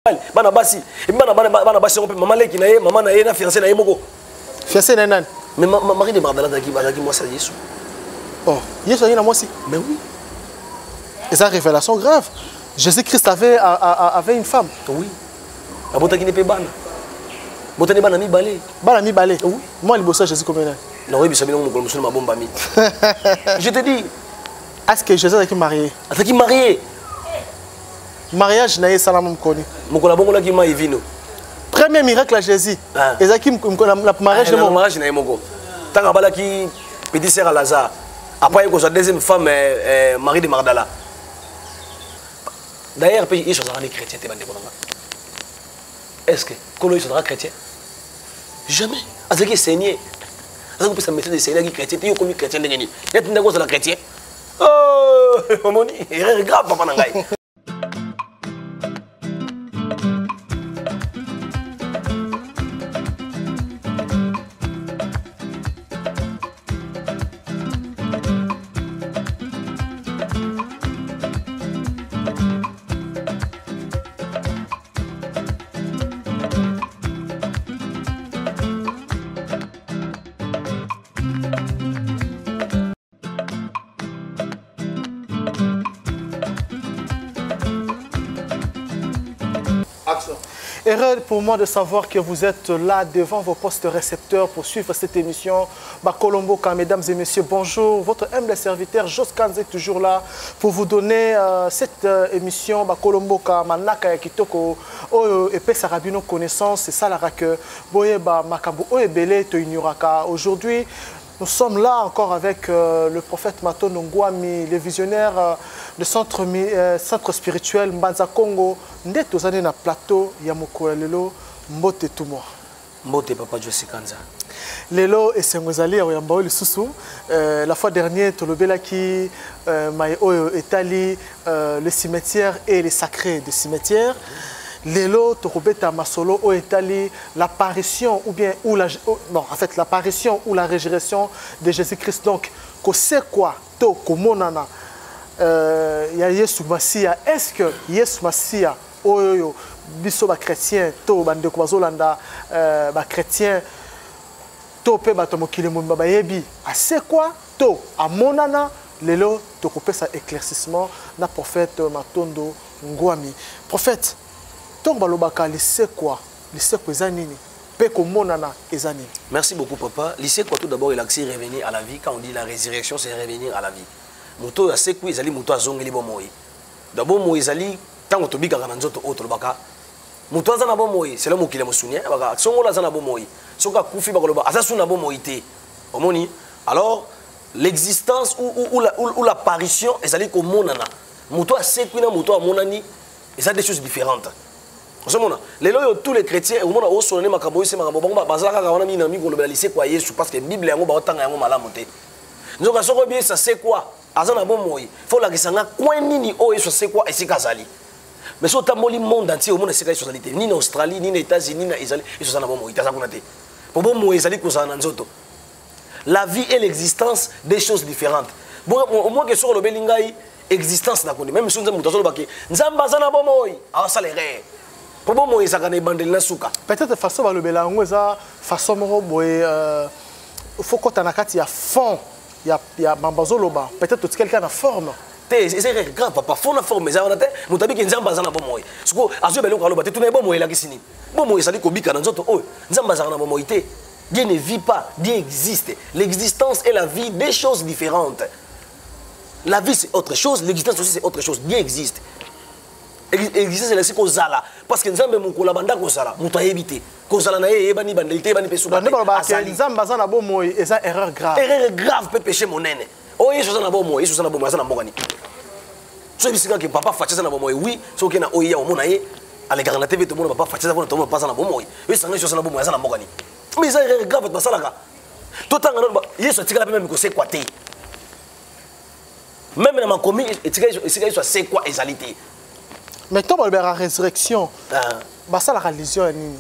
bana basi on peut maman leki na ye maman na ye na fiancé na ye moko fiancé na nan mais Marie de Magdala qui moi ça Yesu oh Yesu na moi aussi mais oui et ça révélation grave Jésus-Christ avait une femme oui abota qui ne peut bana botani bana mi balé oui moi le bossa Jésus combien non oui bisabino mo ko musulman bomba mi je te dis est-ce que Jésus est marié mariage na salam koni mokola bongo la ki ma evino premier miracle à Jésus ezaki la mariage na mariage na moko tanga bala ki petit sœur à Lazare après il y a sa deuxième femme Marie de Magdala d'ailleurs ils sont des chrétiens est-ce que kolo ils sont chrétiens jamais azaki saigné azaki peut se mettre des saigné qui chrétien tu comme chrétien ndengeni net ndako la chrétien oh moni erreur grave papa nangai. Heureux pour moi de savoir que vous êtes là devant vos postes récepteurs pour suivre cette émission. Bakolomboka, mesdames et messieurs, bonjour. Votre humble serviteur Jos Kanz est toujours là pour vous donner cette émission. Bakolomboka, Manaka Kitoko, et Pesarabino connaissance, c'est ça la que Boyeba Makabu Oebele Toignuraka. Aujourd'hui, nous sommes là encore avec le prophète Mato Ngwami, le visionnaire du centre spirituel Mbanza Congo. Ndé tozane na plateau ya mokolo lelo mbote tout moi. Mbote papa Josi Kanza. Lelo esengozali ya yamba lisusu la fois dernière tolobela ki mai oyo etali le cimetière et les sacrés de cimetière. Lelo tokobeta masolo o etali l'apparition ou bien ou la non en fait l'apparition ou la résurrection de Jésus-Christ. Donc ko c'est quoi to komonana ya Yesu Masia. Est-ce que Yesu Masia oyo biso ba chrétien to bande ko bazolanda ba chrétien to pe bato mokili mo bayebi a c'est quoi to amonana lelo to kopesa éclaircissement na prophète Matondo Ngwami. Prophète to balobaka c'est quoi ezanini pe ko monana ezanini. Merci beaucoup papa. C'est quoi tout d'abord il a accès revenir à la vie. Quand on dit la résurrection c'est revenir à la vie. Moto ya c'est quoi ezali moto azongeli bo moyi. D'abord moyi ezali tant que bika kana nzoto autre baka muto azana bo moyi c'est là mokile mosunia baka songo la zana bo moyi soka kufi baka loba azasuna bo moyi te omoni alors l'existence ou l'apparition ezali ko monana muto asekwi na muto amonani et ça des choses différentes osomona lelo yo tous les chrétiens omona osonné makambo c'est makambo bango bazalaka ka wana mina mi ko lobela lycée kwa Yesu parce que bible yango ba otanga yango malamu te nzoka soko bien ça c'est quoi azana bo moyi faut la kisanga coin nini o Yesu c'est quoi et c'est kazali. Mais si on a le monde entier, au monde c'est socialité, ni en Australie, ni en États-Unis, ni en Israël, ils sont en bon moment. Pour bon moment, ils sont la vie et l'existence des choses différentes. Bon, au moins que sur le Belingaï, existence n'a connu. Même si on a monté sur le baquet, Nzamba zana bon moment, ah ça les rêves. Pour bon moment, ils ont gagné bandel na souka. Peut-être façon va le Belango, ça façon moro boy, faut qu'on t'anakati à fond, il y a Mambazoloba. Peut-être que quelqu'un a forme. C'est grave papa faut na forme ça on a té mutabi ki nzamba zana bo moyi siko azu belo kaloba te tuna bo moyi la kisini bo moyi sali ko bika na nzoto oh nzamba zana bo moyi te. Dieu ne vit pas, Dieu existe. L'existence et la vie des choses différentes. La vie c'est autre chose, l'existence aussi c'est autre chose. Dieu existe. Existence c'est la kozala parce que nzambe mukola banda kozala muto ayebite kozala na ye bani bandalité bani pesu bande ba nzamba zana bo moyi et ça erreur grave peut pécher mon nene. Oh, Yesu sana bomo, Yesu sana bomo, sana mbongani. So bisika ke papa facha na bomo, oui, so ke na oya omona ye, ale garana TV to mona papa facha na bomo pas na bomo. Yesu sana sana bomo, sana mbongani. Mais ça est grave parce que tout tanga Yesu tika la même ko c'est quoi té. Même na makomi tika Yesu c'est quoi ezalité. Mais toi la résurrection. Ba ça la religion ni.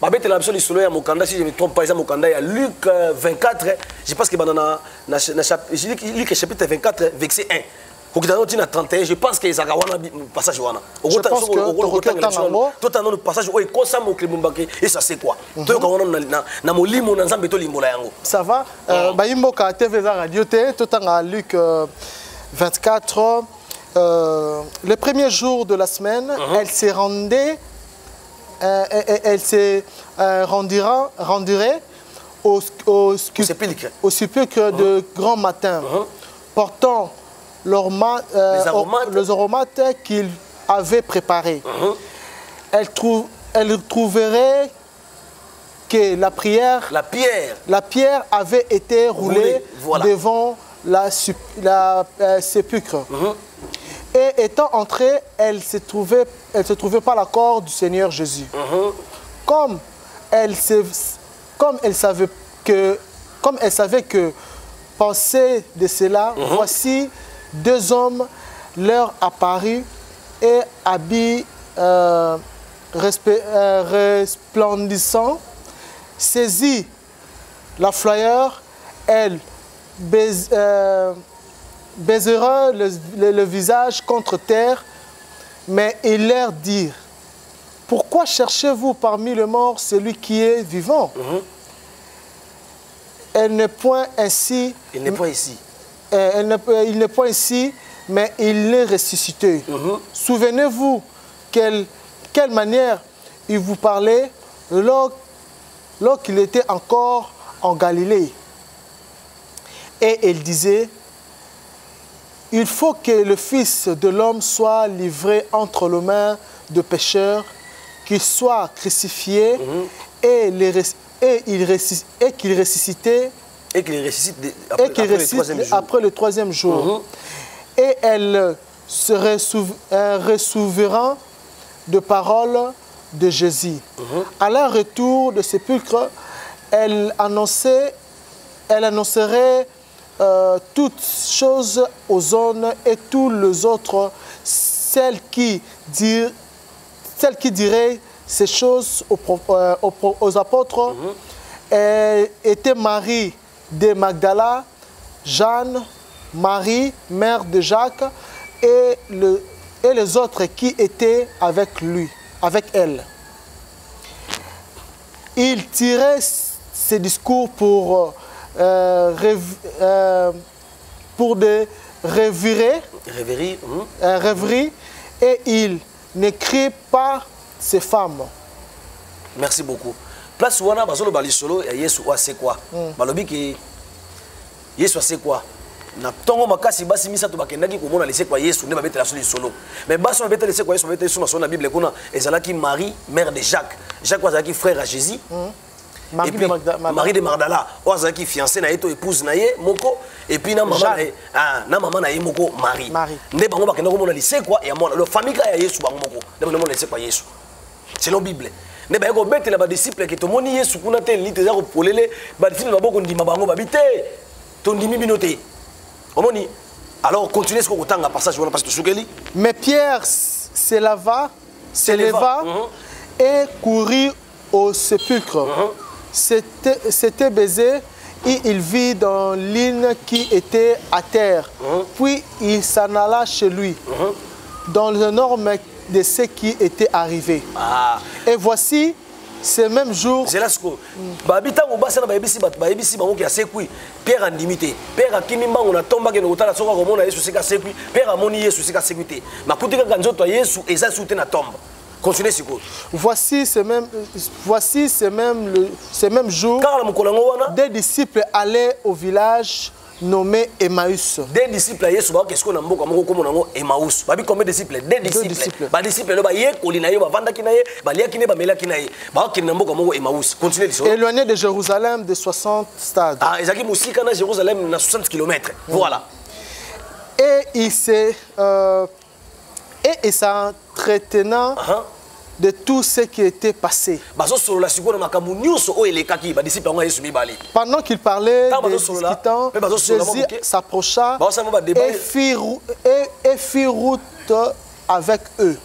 Babette la absolue solo ya mokanda si je me trompe pas ça mokanda ya Luc 24 je pense que banana Luc chapitre 24 verset 1 kokita 31 je pense que ezaka wana passage wana le passage oyo ekosa mokili mombake et ça c'est quoi toyoka wana na molimo na nzambe tolimbola yango ça va bayimboka TV za radio te totanga Luc 24 le premier jour de la semaine elle se rendait elle se rendirait au sépulcre de grand matin portant les aromates qu'il avait préparés. Elle trouverait que la pierre avait été roulée voilà. Devant la sépulcre. Et étant entrée, elle ne se trouvait pas la corps du Seigneur Jésus. Comme elle savait que penser de cela, voici deux hommes leur apparus et habits resplendissants, saisit la fleur, elle baisera le visage contre terre, mais ils leur dirent: pourquoi cherchez-vous parmi les morts celui qui est vivant? Elle n'est point ainsi. Il n'est point ici. Il n'est point ici, mais il est ressuscité. Souvenez-vous quelle manière il vous parlait lorsqu'il était encore en Galilée. Et il disait: il faut que le Fils de l'homme soit livré entre les mains de pécheurs, qu'il soit crucifié et qu'il ressuscite après le troisième jour. Et elle se ressouvera de paroles de Jésus. À leur retour de sépulcre, elle annoncerait toutes choses aux zones et tous les autres, celles qui diraient ces choses aux apôtres étaient Marie de Magdala, Jeanne, Marie, mère de Jacques, et les autres qui étaient avec elle. Il tirait ces discours pour des rêveries, et il n'écrit pas ces femmes. Merci beaucoup. Place wana bazolo balisolo ya Yesu c'est quoi? Balobi ki Yesu c'est quoi? Na tongo makasi basi misa to bakendaki ko mona lese kwa Yesu ne ba betela solo. Mais basi ba betela lese kwa Yesu ba betela sur la Bible kuna ezalaki Marie mère de Jacques. Jacques wazaki frère à Jésus. Marie de Magdala wazaki fiancé na yeto épouse na ye moko et puis na maman na ye moko Marie. Ne bango bakenda ko mona lese kwa ya mona le famille ya Yesu bango moko. Ne bango mona lese kwa Yesu. C'est la Bible. Ne ba ko betela ba disciple ki to moni Yesu kuna te lite za ko polele ba disciple ba boko ndima bango ba bité to ndimi binote. Omoni. Alors continuez ce qu'on tanga passage voilà parce que soukeli. Mais Pierre se leva et courut au sépulcre. C'était baisé et il vit dans l'île qui était à terre. Puis il s'en alla chez lui dans le norme de ce qui était arrivé. Et voici ce même jour. C'est là ce que babita ngobasa na bayebisi bango ki asekui Pierre andimité Pierre akimi mbango na tomba ke no tala soka ko mona Yesu sika sekui Pierre amoni Yesu sika sekuité makutika kanzoto Yesu eza soute na tomba. Continuez siko. Voici ce même jour des disciples allaient au village nommé Emmaüs. Des disciples à Yesu, qu'est-ce qu'on a mboka moko comme on a Emmaüs. Babi combien de disciples? Des disciples. Ba disciples là ba ye kolina ye ba vanda kinaye, ba lia kine ba mela kinaye. Ba kina mboka moko Emmaüs. Continuez l'histoire. Éloigné de Jérusalem de 60 stades. Ah, ezaki musika na Jérusalem na 60 km. Voilà. Et il s'entretenant de tout ce qui était passé. Pendant qu'il parlait, Jésus s'approcha et fit route avec eux.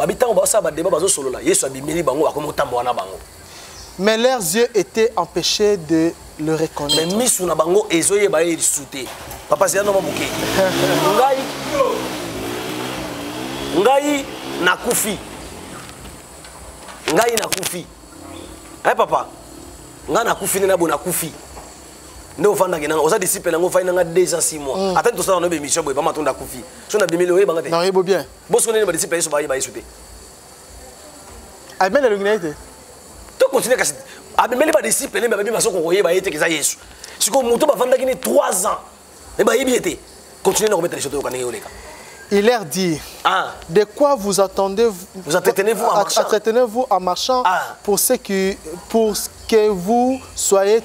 Mais leurs yeux étaient empêchés de le reconnaître. ngai nakufi. Ngai nakufi. Eh papa. Nga nakufi na bo nakufi. Ndo ofanda ke nanga oza disciple nango fa nanga 2 ans 6 mois. Ata to ça na be mission boy pas matonda kufi. So na bimeli oye bangate. Non, il est bien. Bosko ne ba disciple so ba yesute. Ah, bien l'originalité. To continue kasi. Abimeli ba disciple ne ba bi maso ko yeba yete ke za Yesu. Siko muto ba fanda kini 3 ans. E ba yebi ete. Continue na remettre les choses au kanenge oleka. Il leur dit, de quoi vous attendez-vous? Vous entretenez-vous en marchant, en marchant pour que vous soyez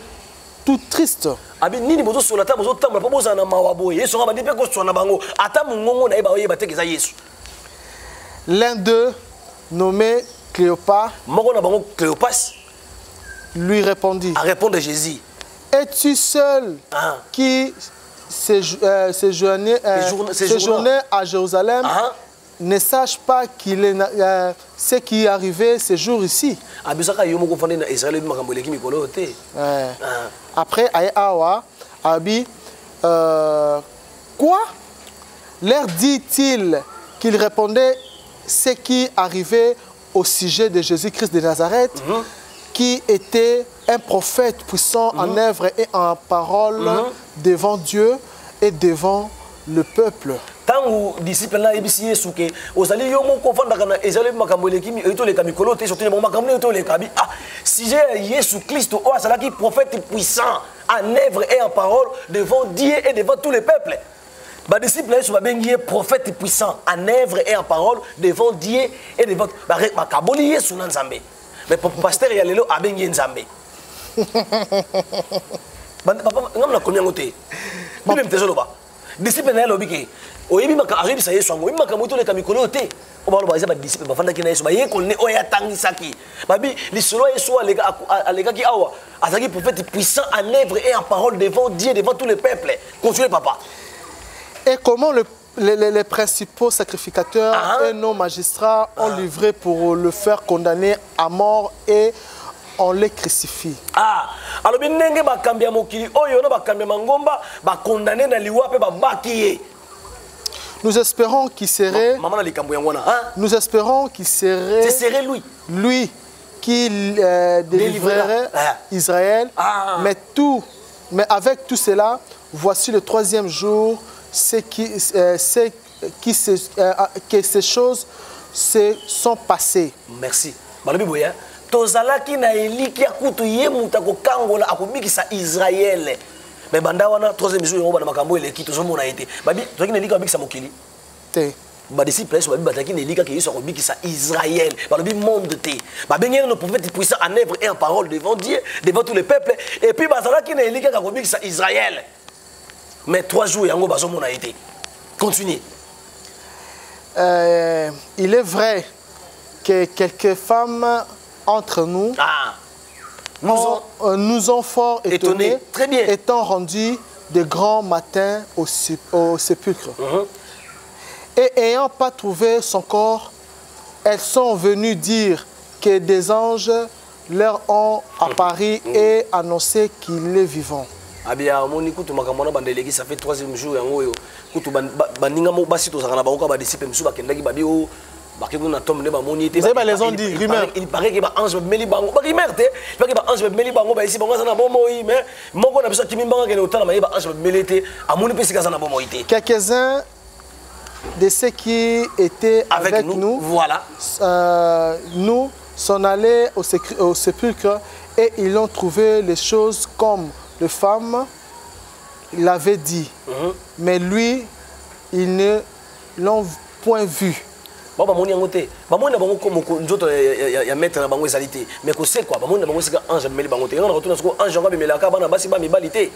tout triste. L'un d'eux, nommé Cléopas, lui répondit, es-tu seul qui séjournait à Jérusalem, ne sache pas qu'il est ce qui est arrivé ces jours ici. Après, Awa, Abi, quoi? Leur dit-il qu'il répondait ce qui arrivait au sujet de Jésus-Christ de Nazareth, qui était un prophète puissant en œuvre et en parole devant Dieu et devant le peuple. Tangu disciple na ebisi Yesu ke ozali yo mo confondre kana ezali makambo lekimi eto le kamikolo te surtout le makambo eto le kabi si j'ai Yesu Christ o asala ki prophète puissant en œuvre et en parole devant Dieu et devant tous les peuples. Ba disciple Yesu ba bengi prophète puissant en œuvre et en parole devant Dieu et devant ba kaboli Yesu na Nzambe. Mais pasteur ya lelo abengi Nzambe. Papa ngam na konya ngote. Même tezolo ba. Disciple na lobi ke oyebi maka arrive sa Yesu ngo oyebi maka moto le kamikolo te o ba lo ba za ba disciple ba fanda ki na Yesu ba ye ko ne oya tangisaki babi lisolo Yesu alega ki awa azaki prophète puissant en œuvre et en parole devant Dieu devant tous les peuples. Continuez papa. Et comment les principaux sacrificateurs et nos magistrats ont livré pour le faire condamner à mort et on les crucifie. Alors bien nenge ba kambia mokili oyo na ba kambia mangomba ba condamner na liwa pe ba makiye. Nous espérons qu'il serait Nous espérons qu'il serait lui qui délivrerait Israël. Mais avec tout cela, voici le 3e jour, que ces choses se sont passées. Merci. Tozalaki na eliki ya kutu ye muta ko kangola akobikisa Israël. Mais banda wana 3e jour ngo bana makambo eleki tozomona ete. Babi tozaki na eliki abikisa mokili. Te. Ba disciples babi bataki na eliki ke Yesu akobikisa Israël. Balobi monde te. Ba bengena no prophète puissant en œuvre et en parole devant Dieu, devant tous les peuples et puis bazalaki na eliki akobikisa Israël. Mais 3 jours yango bazomona ete. Continuez. Il est vrai que quelques femmes entre nous nous ont fort étonnés, très bien, étant rendus de grands matins au sépulcre. Et ayant pas trouvé son corps, elles sont venues dire que des anges leur ont apparu et annoncé qu'il est vivant. Abia moni kutu makamona bandeleki ça fait 3e jour yango yo kutu baninga mo basi to zakana bango ba disciple musu bakendaki babi o bakekuna tombe ne ba moni ete ba les ont dit rumeur il paraît que ba ange meli bango ba rumeur te il paraît que ba ange meli bango ba ici bango ça na bomo yi mais moko na biso kimi mbanga ke otala ma ba ange meli te amoni pe sika ça na bomo ite. Quelques-uns de ceux qui étaient avec nous voilà nous sont allés au sépulcre et ils ont trouvé les choses comme les femmes l'avaient dit, mais lui, ils ne l'ont point vu. Baba moni ngote, ba moni bango comme njoto ya mettre na bango ezalité, mais ko c'est quoi, ba moni bango sika ange meli bango te. On retourne sur ange nga bemelaka bana basi ba mibalité.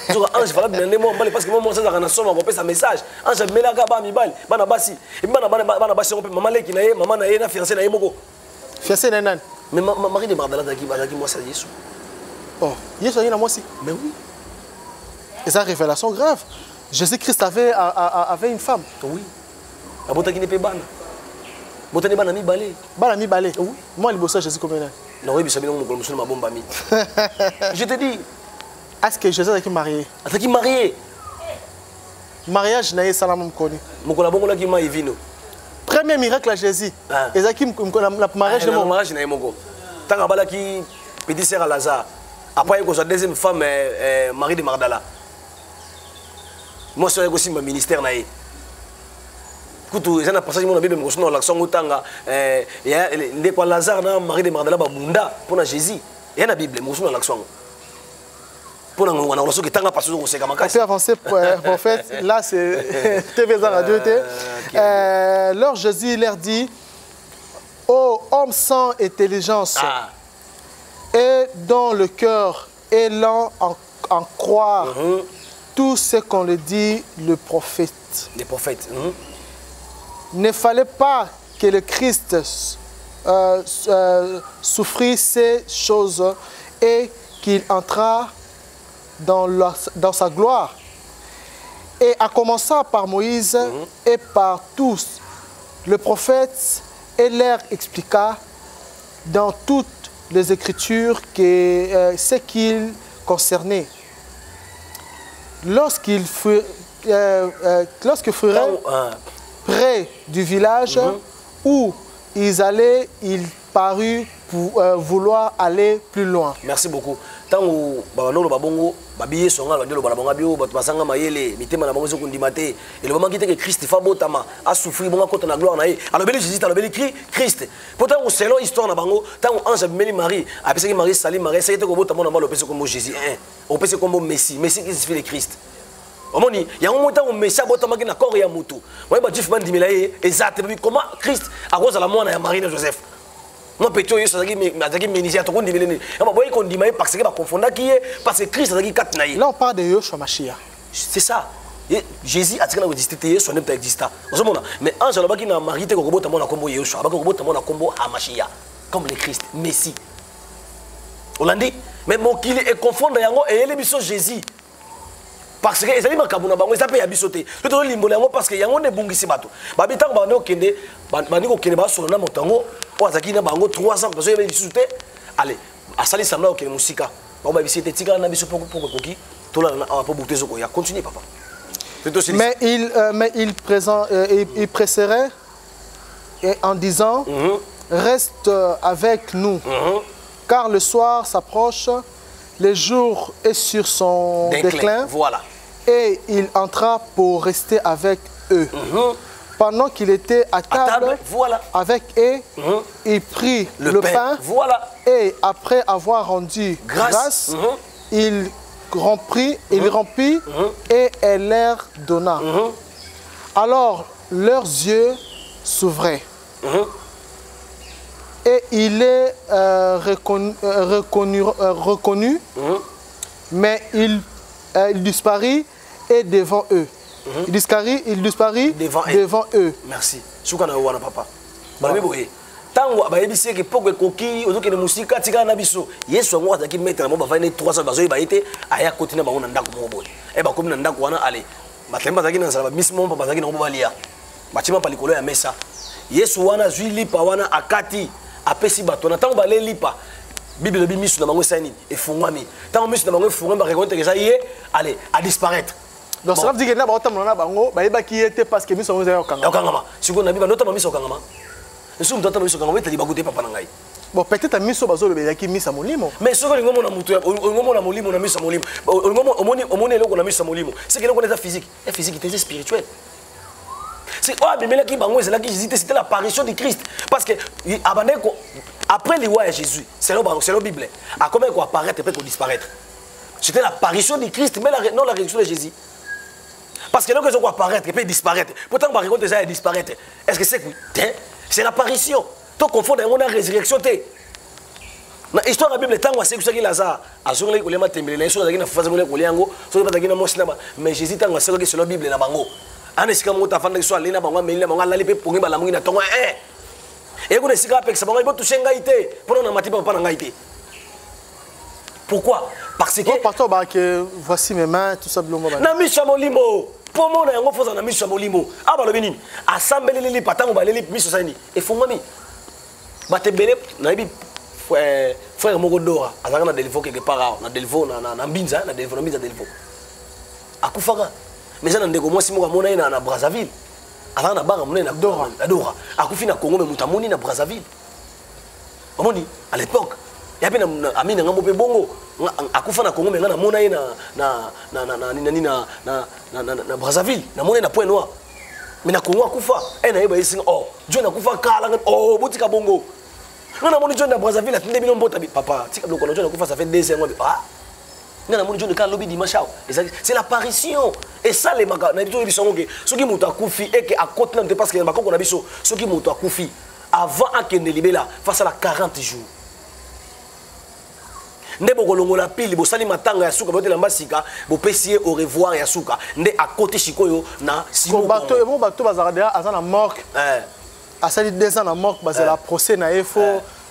Sur ange fala bien nemo mbali parce que moi ça na soma ko pesa message. Ange melaka ba mibali, bana basi. Et bana basi ko pe maman leki na ye, maman na ye na fiancé na ye moko. Fiancé na nan. Mais Marie de Magdala qui moi ça Yesu. Oh, Yesu a moi aussi. Mais oui. Et ça, révélation grave. Jésus-Christ avait une femme. Oui. Abota qui n'est pas ban. Bota ne ban ami balé. Ban ami balé. Oui. Moi, il bosse Jésus combien? Non, oui, mais ma bombe ami. Je te dis. Est-ce que Jésus est marié? Est-ce qu'il marié? Mariage n'a pas salam connu. Mon collabon là qui m'a évino. Près premier miracle à Jésus. Et ça qui la mariage de mon mariage na moko. Tant bala qui petit sœur à Lazare. Après il y a deuxième femme Marie de Magdala. Moi c'est aussi mon ministère naé. Kutu ezana passage mon Bible ngosuna l'action utanga ya ndé kwa Lazare na Marie de Magdala ba bunda pour Jésus. Il y a la Bible ngosuna l'action. Pour on a reçu que tanga passage au seka makasi. C'est avancé prophète là c'est TV Radio leur Jésus leur dit ô homme sans intelligence et dont le cœur est lent en croire tout ce qu'on le dit le prophète. Les prophètes. Ne fallait pas que le Christ souffrit ces choses et qu'il entra dans sa gloire. Et en commençant par Moïse et par tous, le prophète et leur expliqua dans toutes les Écritures que ce qu'il concernait. Lorsqu'ils furent près du village où ils allaient, il parut pour vouloir aller plus loin. Merci beaucoup. Tant que babano babongo babiye songa bandelo balabonga bio batbasanga mayele mitema na bango zokundimate et le moment qui était que Christ fa botama a souffrir bonga kota na gloire na ye alors beli Jésus alors beli Christ pourtant selon histoire na bango tant ange Meli Marie a pensé que Marie Salim Marie c'était ko botama na ba le pensé comme Jésus on pensé comme Messie qui signifie le Christ omoni ya un moment où Messie botama ki na corps ya mutu ouais ba jif bandimela ye exact comment Christ a cause la mona ya Marie et Joseph. Moi, petit, je suis ministère, tout le monde dit parce que parce que Christ a dit là, on parle de Yoshua Mashiach. C'est ça. Jésus a dit que existé, son nom existe. Mais en général, il y a un mari qui a dit Yoshua, comme le Christ, Messie. On l'a dit, mais mon qu'il est confondre et il est Jésus. Parce que les amis makabuna bango ça peut yabisoter tout le limbolé parce que yango ne bungisi bato babitang bano kende baniko kende ba solo na motango o azaki na bango 300 parce que bisouté allez asali samla o kende musika ba ba bisete tika na biso poko koki to la na po boutezo ko ya continue papa mais il presserait en disant reste avec nous car le soir s'approche. Le jour est sur son déclin. Voilà. Et il entra pour rester avec eux. Pendant qu'il était à table voilà. avec eux, il prit le pain. Voilà. Et après avoir rendu grâce, il rompit et elle leur donna. Alors leurs yeux s'ouvraient. Et il est reconnu mais il disparut et devant eux. Il disparut devant eux. Merci. Soukana wana papa. Balabi boye. Tango bayebisi ke poko koki ozoke ne musika tika na biso. Yesu ngo azaki mettre na mo ba 300 bazo ba été aya kotina bango na ndako mo boye. E ba komi na ndako wana ale. Batemba zaki na sala mismo papa zaki na ko balia. Batima palikolo ya mesa. Yesu wana zwi lipa wana akati apesi bato na tango balé lipa. Bible bi misu na bango sani e fungwami. Tango misu na bango fungwami ba reconnaître que ça y est, allez, à disparaître. Donc ça veut dire que na ba otamona na bango ba yeba ki était parce que misu bango za okanga. Okanga. Siko na biba notama misu okanga. Nsu mtata misu okanga wetali bagote papa na ngai. Bon peut-être misu bazo le belaki misa molimo. Mais soko ngomo na mutu ngomo na molimo na misu molimo. Ngomo omoni eloko na misu molimo. C'est que eloko na physique, et physique était spirituel. C'est quoi Bimela qui bango c'est là qui c'était l'apparition de Christ parce que après les rois et Jésus c'est la Bible à combien quoi apparaître peut disparaître c'était l'apparition de Christ mais non la résurrection de Jésus parce que là que ça quoi apparaître peut disparaître pourtant par contre ça disparaître est-ce que c'est l'apparition to confondre on a résurrection té na histoire de la Bible tango c'est que Lazare azongeli kolema tembele so azaki na faza ngole koliango so bazaki na mosina mais Jésus tango c'est que la Bible na bango anesika mota fanda so alina bango melina bango lali pe pongi bala mungi na tongo et ko nesika pe bango ibo toucher ngai te pour na matipa pa na ngai te pourquoi parce que partout ba que voici mes mains tout ça blomo na misha molimo pour mon na yango foza na misha molimo aba lo benini assemblée li patango ba li miso sani e fungami batebele na bi frère moko dora azaka na delifo quelque part na delifo na mbinza na delifo akufaka mais ça ndeko moi si moko mona na Brazzaville ala na banga monene na Dora akufi na Congo mais mutamoni na Brazzaville omoni à l'époque ya pe na amina ngambo pe bongo akufa na Congo mais ngana mona ye na Brazzaville na mona na Point Noir mais na Congo akufa na yeba isinga oh John akufa kala oh botika bongo ngana moni John na Brazzaville atinde bino mbota papa tika bloko na John akufa ça fait 2 ans ah ngana moni John ka lobby dimanche c'est l'apparition et ça les maka na biso biso ngoke soki muto akufi et que à côté na parce que makoko na biso soki muto akufi avant akende libela face à la 40 jours nde bokolongola pili bosali matanga ya suka botela mbasika bopesiye au revoir ya suka nde à côté chikoyo na simo bato et bon bato bazarada azana morgue asali 2 ans na morgue bazala procès na efo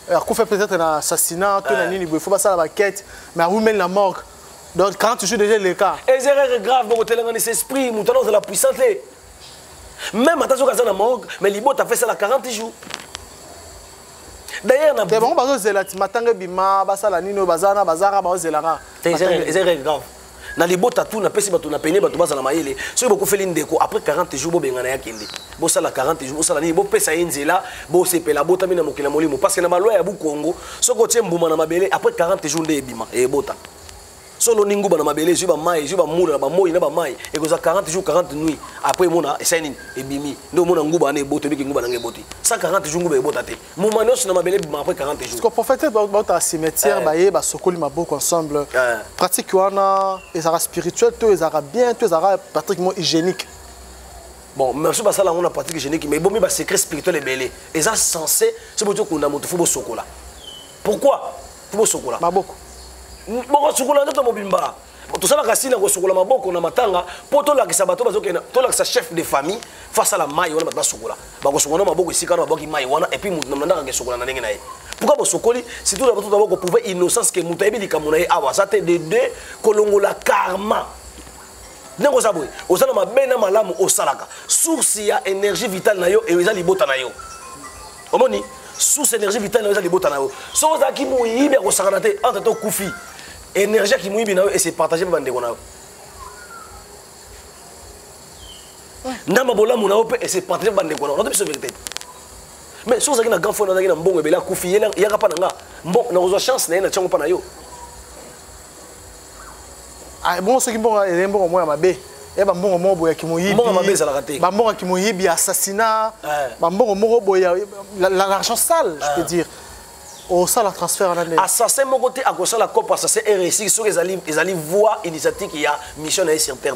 akufa peut-être un assassinat tout na nini il faut passer la maquette mais a la morgue donc quand tu joues déjà le cas et c'est erreur grave botela ngani c'est esprit mutano de la puissance même attention kazana morgue mais libota fait ça la 40 jours. D'ailleurs, on a bon bazo zelati matanga bima basala nino bazana bazara bazo zelanga. C'est grave. Na libota tout na pesi bato na peine bato bazana mayele. So boko feli ndeko après 40 jours bo bengana yakende. Bo sala 40 jours bo sala ni bo pesa yenzela bo sepela bota mina mokila molimo parce que na malwa ya bu Congo so ko tie mbuma na mabele après 40 jours nde bima e bota. Solo ningu bana mabele juba mai juba mula ba moyi na ba mai e ko za 40 jours 40 nuits après mona esaini e bimi ndo mona nguba na eboto biki nguba na ngeboti 140 jours nguba ebota te mumano na mabele bima après 40 jours parce que prophète ba ta cimetière ba ye ba sokoli maboko ensemble pratique wana ezara spirituel to ezara bien to ezara pratiquement hygiénique bon merci ba sala on a pratique hygiénique mais bon mi ba secret spirituel e belé eza censé c'est boto kunda moto fubo sokola pourquoi fubo sokola maboko boko sokola ndoto mobimba tosala kasi na ko sokola maboko na matanga po to lakisa bato bazokena to lakisa chef de famille face à la maille wana bato sokola ba ko sokola maboko isika na baboki maille wana et puis mutu na ndanga ke sokola na ndenge na ye pourquoi bo sokoli c'est tout bato d'abord prouver innocence que mutu ebi likamuna ye awa ça te de deux kolongola karma ndeko saboy osala mabena malamu osalaka source ya énergie vitale na yo et eza libota na yo omoni source énergie vitale na yo eza libota na yo so ozaki moyibi ya kosakana te entre to kufi énergie qui mouille bien et c'est partagé par des gens. Nama bola muna ope et c'est partagé par des gens. On a dit vérité. Mais si vous avez un grand frère, vous avez un bon bébé là, koufi, il y a pas d'anga. Bon, on a chance, n'a pas na yo. Ah bon, ceux qui bon, il y a un bon au moins ma bé. Et bah bon au moins boya qui mouille. Bon ma bé ça l'a raté. Bah bon qui mouille, bi assassinat. Bah bon au moins boya l'argent sale, je peux dire. Au ça la transfert en année. Assassin mon côté à cause de la COP assassin est réussi sur les alliés voix initiative qui a mission à sur terre.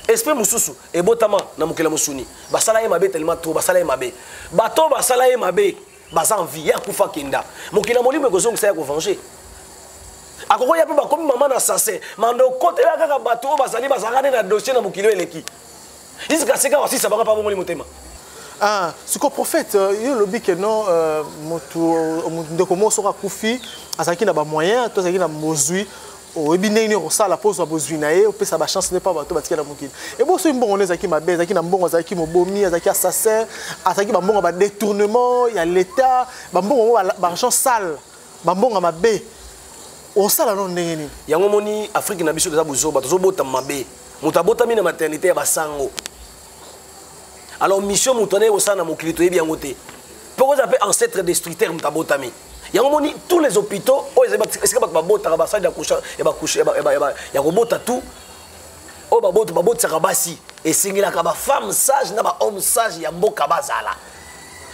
Esprit mususu et botama na mukela musuni. Basala mabe tellement trop basala mabe. Bato basala mabe basa envie ya kufa kenda. Mukela molimo kozonga ça ko venger. Akoko ya pe ba comme maman assassin. Mando côté la kaka bato basali basakane na dossier na mukilo eleki. Jusqu'à ce que aussi ça va pas molimo tema. Ah, ce que prophète, il y a le but que non, de comment sera Koufi, à ce qui n'a pas moyen, tout ce qui n'a pas besoin, au biné au ça la pose au besoin naé, au ça la chance n'est pas bateau parce qu'il a mouki. Et bon c'est bon on est à qui m'a baisé, à qui n'a bon, à qui m'a bomi, à qui assassin, à qui m'a bon à détournement, il y a l'état, bah bon à l'argent sale, bah bon à ma baie. Au ça la non n'est. Il y a un moment Afrique n'a biso de zabuzo, bateau bota ma baie, mutabota mina maternité à basango. Alors mission moutonné au sein de mon clito et bien goûté. Pourquoi j'appelle ancêtre destructeur mutabotami? Il y a un moment tous les hôpitaux, est-ce que ma botte à ça d'accoucher, et bah coucher, et ya robot à tout. Oh ma botte ça rabasi et c'est la kaba femme sage na ba homme sage ya mboka bazala.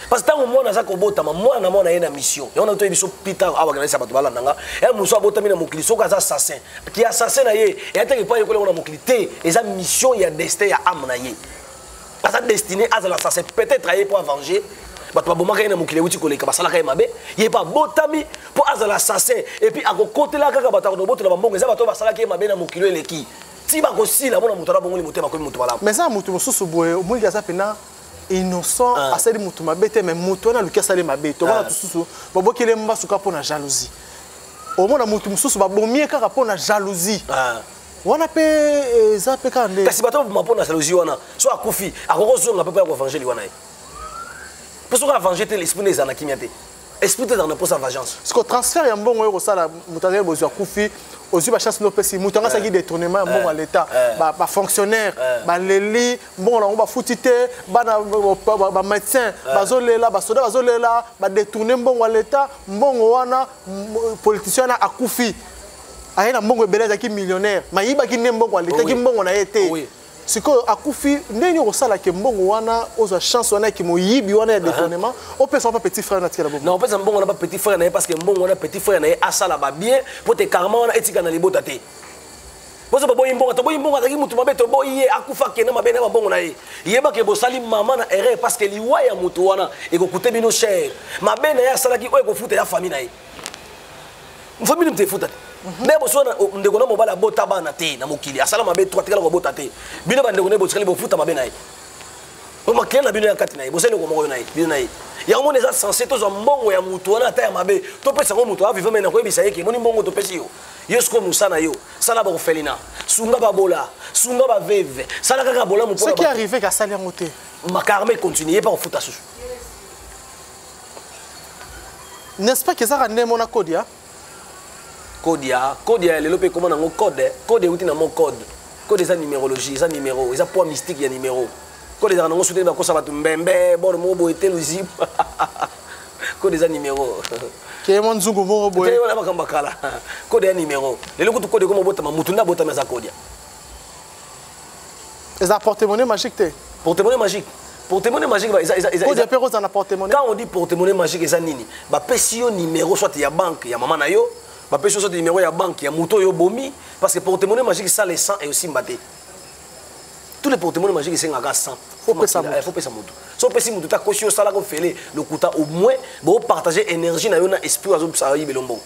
Parce que tant que moi na za ko bota moi na mona ena mission. Et on a tout émission Peter awa kana sa bato bala nanga. Et muso abotami na mon clito so kaza assassin. Qui assassin na ye et ataki pas ko na mon clito et sa mission ya destin ya âme na ye. Sa destinée à l'assassin peut-être aller pour venger bato babomaka ye na mokili euti koleka basalaka ye mabe ye pa botami po azala assassin et puis akokotela kaka bato akobotola bambongo eza bato basalaka ye mabe na mokili eleki ti bakosila mona moto abongoli motema komi moto malamu mais ça moto mosusu boye omoni aza pena innocent asali moto mabe te mais moto wana aluki asali mabe tobana mosusu babokele mbasuka mpona jalousie omona moto mosusu babomie kaka mpona jalousie wana pe eza pe kande kasi bato mapona jalousie wana so akufi akokozonga pe pa ko venger li wana ye parce que venger te l'esprit des anakimia te esprit dans pour sa vengeance. Ce que transfert ya mbongo yo ça la mutane bozo kufi aussi ba chance no pesi mutanga ça qui détournement mbongo à l'état ba fonctionnaire ba leli mbongo na ba futité ba médecin bazolela ba soda bazolela ba détourner mbongo à l'état mbongo wana politicien na akufi ayena mbongo ebeleza ki millionnaire mayiba ki mbongo à l'état ki mbongo na été c'est que akufi ndeni osala ke mbongo wana oza chance wana ki moyibi wana ya détournement on peut pas petit frère na tikela bongo non on peut ça mbongo na pas petit frère na parce que mbongo na petit frère na asala ba bien pour te karma wana etika na libota te bozo boyi mbongo to boyi mbongo ataki mutu mabe to boyi akufa ke na mabe na mbongo na ye yeba ke bosali mama na erreur parce que liwa ya mutu wana ekokute bino cher mabe na ya sala ki o ekofuta ya famille na ye famille mte futa mais bo sona ndeko na mobala bota bana te na mokili asala mabe to atikala ko bota te bino ba ndeko ne bo tsikali bo futa mabe na ye o makela na bino ya kati na ye bo sene ko moko na ye bino na ye ya mona za censé to zo mbongo ya mutu wana ta ya mabe to pesa ngo mutu a vivre mena ko ebisa yeke moni mbongo to pesi yo yesko musana yo sala ba ko felina sunga ba bola sunga ba veve sala kaka bola mu ce qui est arrivé ka sali ngote makarme continuer pas ko futa susu n'est-ce pas que ça rende mon akodia Codia, les lopes comment on code, code est outil dans mon code, code est numérologie, c'est numéro, c'est poids mystique, il y a numéro, code est dans soutien dans ça va tout mbembe, bon mot était lusible, code est numéro. Qui est mon zungu mot boy? Code est numéro. Les locaux de code comme botama, mutuna botama za codia. Les porte-monnaie magique te. Porte-monnaie magique. Porte-monnaie magique, code est perros dans la porte-monnaie. Quand on dit porte-monnaie magique, c'est nini? Bah pesio numéro soit il y a banque, il y a maman na yo. Ma personne sur le numéro ya banque ya moto yo bomi parce que porte-monnaie magique ça les 100 et aussi mbaté tous les porte-monnaie magiques c'est ngaka 100 faut pas ça moto so pesi moto ta caution ça la ko fele le kuta au moins bo partager énergie na yo na esprit azo ça yi belombo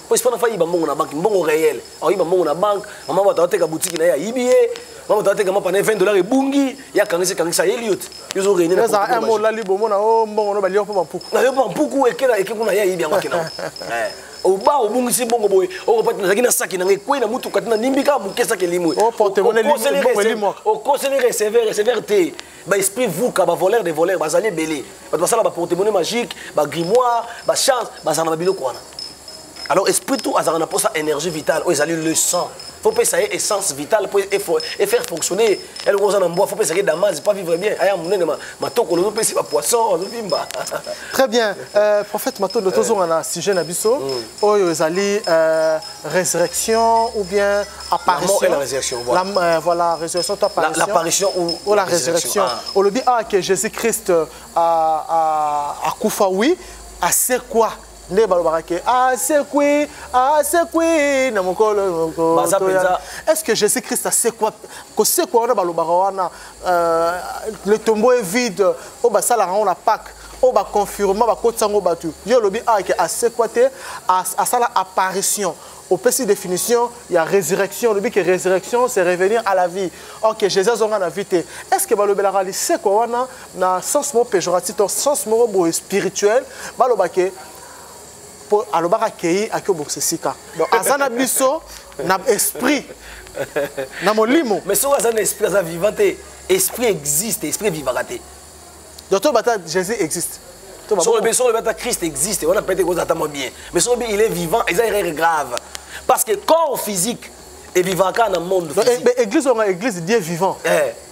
po espana fa yi ba mbongo na banque mbongo réel yi ba mbongo na banque maman ba ta ka boutique na ya yibié maman ta ka ma pa $20 e bungi ya kangisa Elliot yo zo réunir na ça un mot la libo mona o mbongo no ba liyo po bampuku na yo bampuku ekela ekuna ya yibi ngaki na oba obungisi bongo boy o pati na saki na ngekwe na mutu katina nimbika mukesa ke limwe o porte-monnaie limwe o conseiller recevoir te ba esprit vous ka ba voleur de voleur ba zali belé ba basala ba porte-monnaie magique ba grimoire ba chance ba zana ba biloko wana alors esprit tout azana pour sa énergie vitale o ezali le sang faut pas ça essence vitale pour faire fonctionner elle rose en bois faut pas ça damas pas vivre bien aya munene ma toko lo pesi ba poisson zo bimba très bien prophète mato de tozo na sujet na biso oyo ezali résurrection ou bien apparition la résurrection voilà résurrection to apparition l'apparition ou la résurrection au lobby que Jésus-Christ a kufa oui à c'est quoi ne balobaka ke c'est quoi na mokolo est-ce que Jésus-Christ a c'est quoi que c'est quoi on balobaka wana le tombeau est vide o ba sala on la Pâques o ba confirmer ba kotsango batu yo lobi ke a c'est quoi te a sala apparition au petit définition il y a résurrection le but que résurrection c'est revenir à la vie OK Jésus a la vie est-ce que balobela c'est quoi wana na sens mot péjoratif sens mot spirituel balobaka alobaka kei akobokse sika donc azana biso na esprit na molimo mais so azana esprit za vivante esprit existe esprit vivante donc to bata Jésus existe so le bata Christ existe on a peut-être cause attendre bien mais so il est vivant et ça est grave parce que corps physique est vivant dans le monde physique église on a église Dieu vivant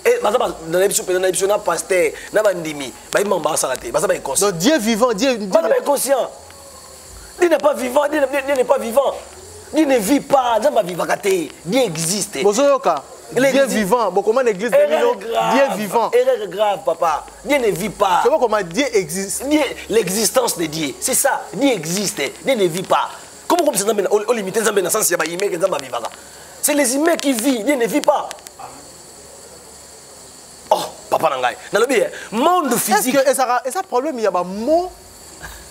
et dans l'émission na pasteur na bandimi ba imamba sala te ba ça ba inconscient donc Dieu vivant Dieu ba inconscient. Dieu n'est pas vivant, Dieu n'est pas vivant. Dieu ne vit pas, Dieu ne vit pas. Dieu existe. Dieu vivant, comment l'église Dieu vivant. Erreur grave, papa. Dieu ne vit pas. C'est comment Dieu existe. L'existence de Dieu, c'est ça. Dieu existe, Dieu ne vit pas. Comment c'est on limite les dans sens c'est les humains qui vivent, Dieu ne vit pas. Oh, papa nangai. Dans le bien, monde physique. Est-ce que problème il y a un mot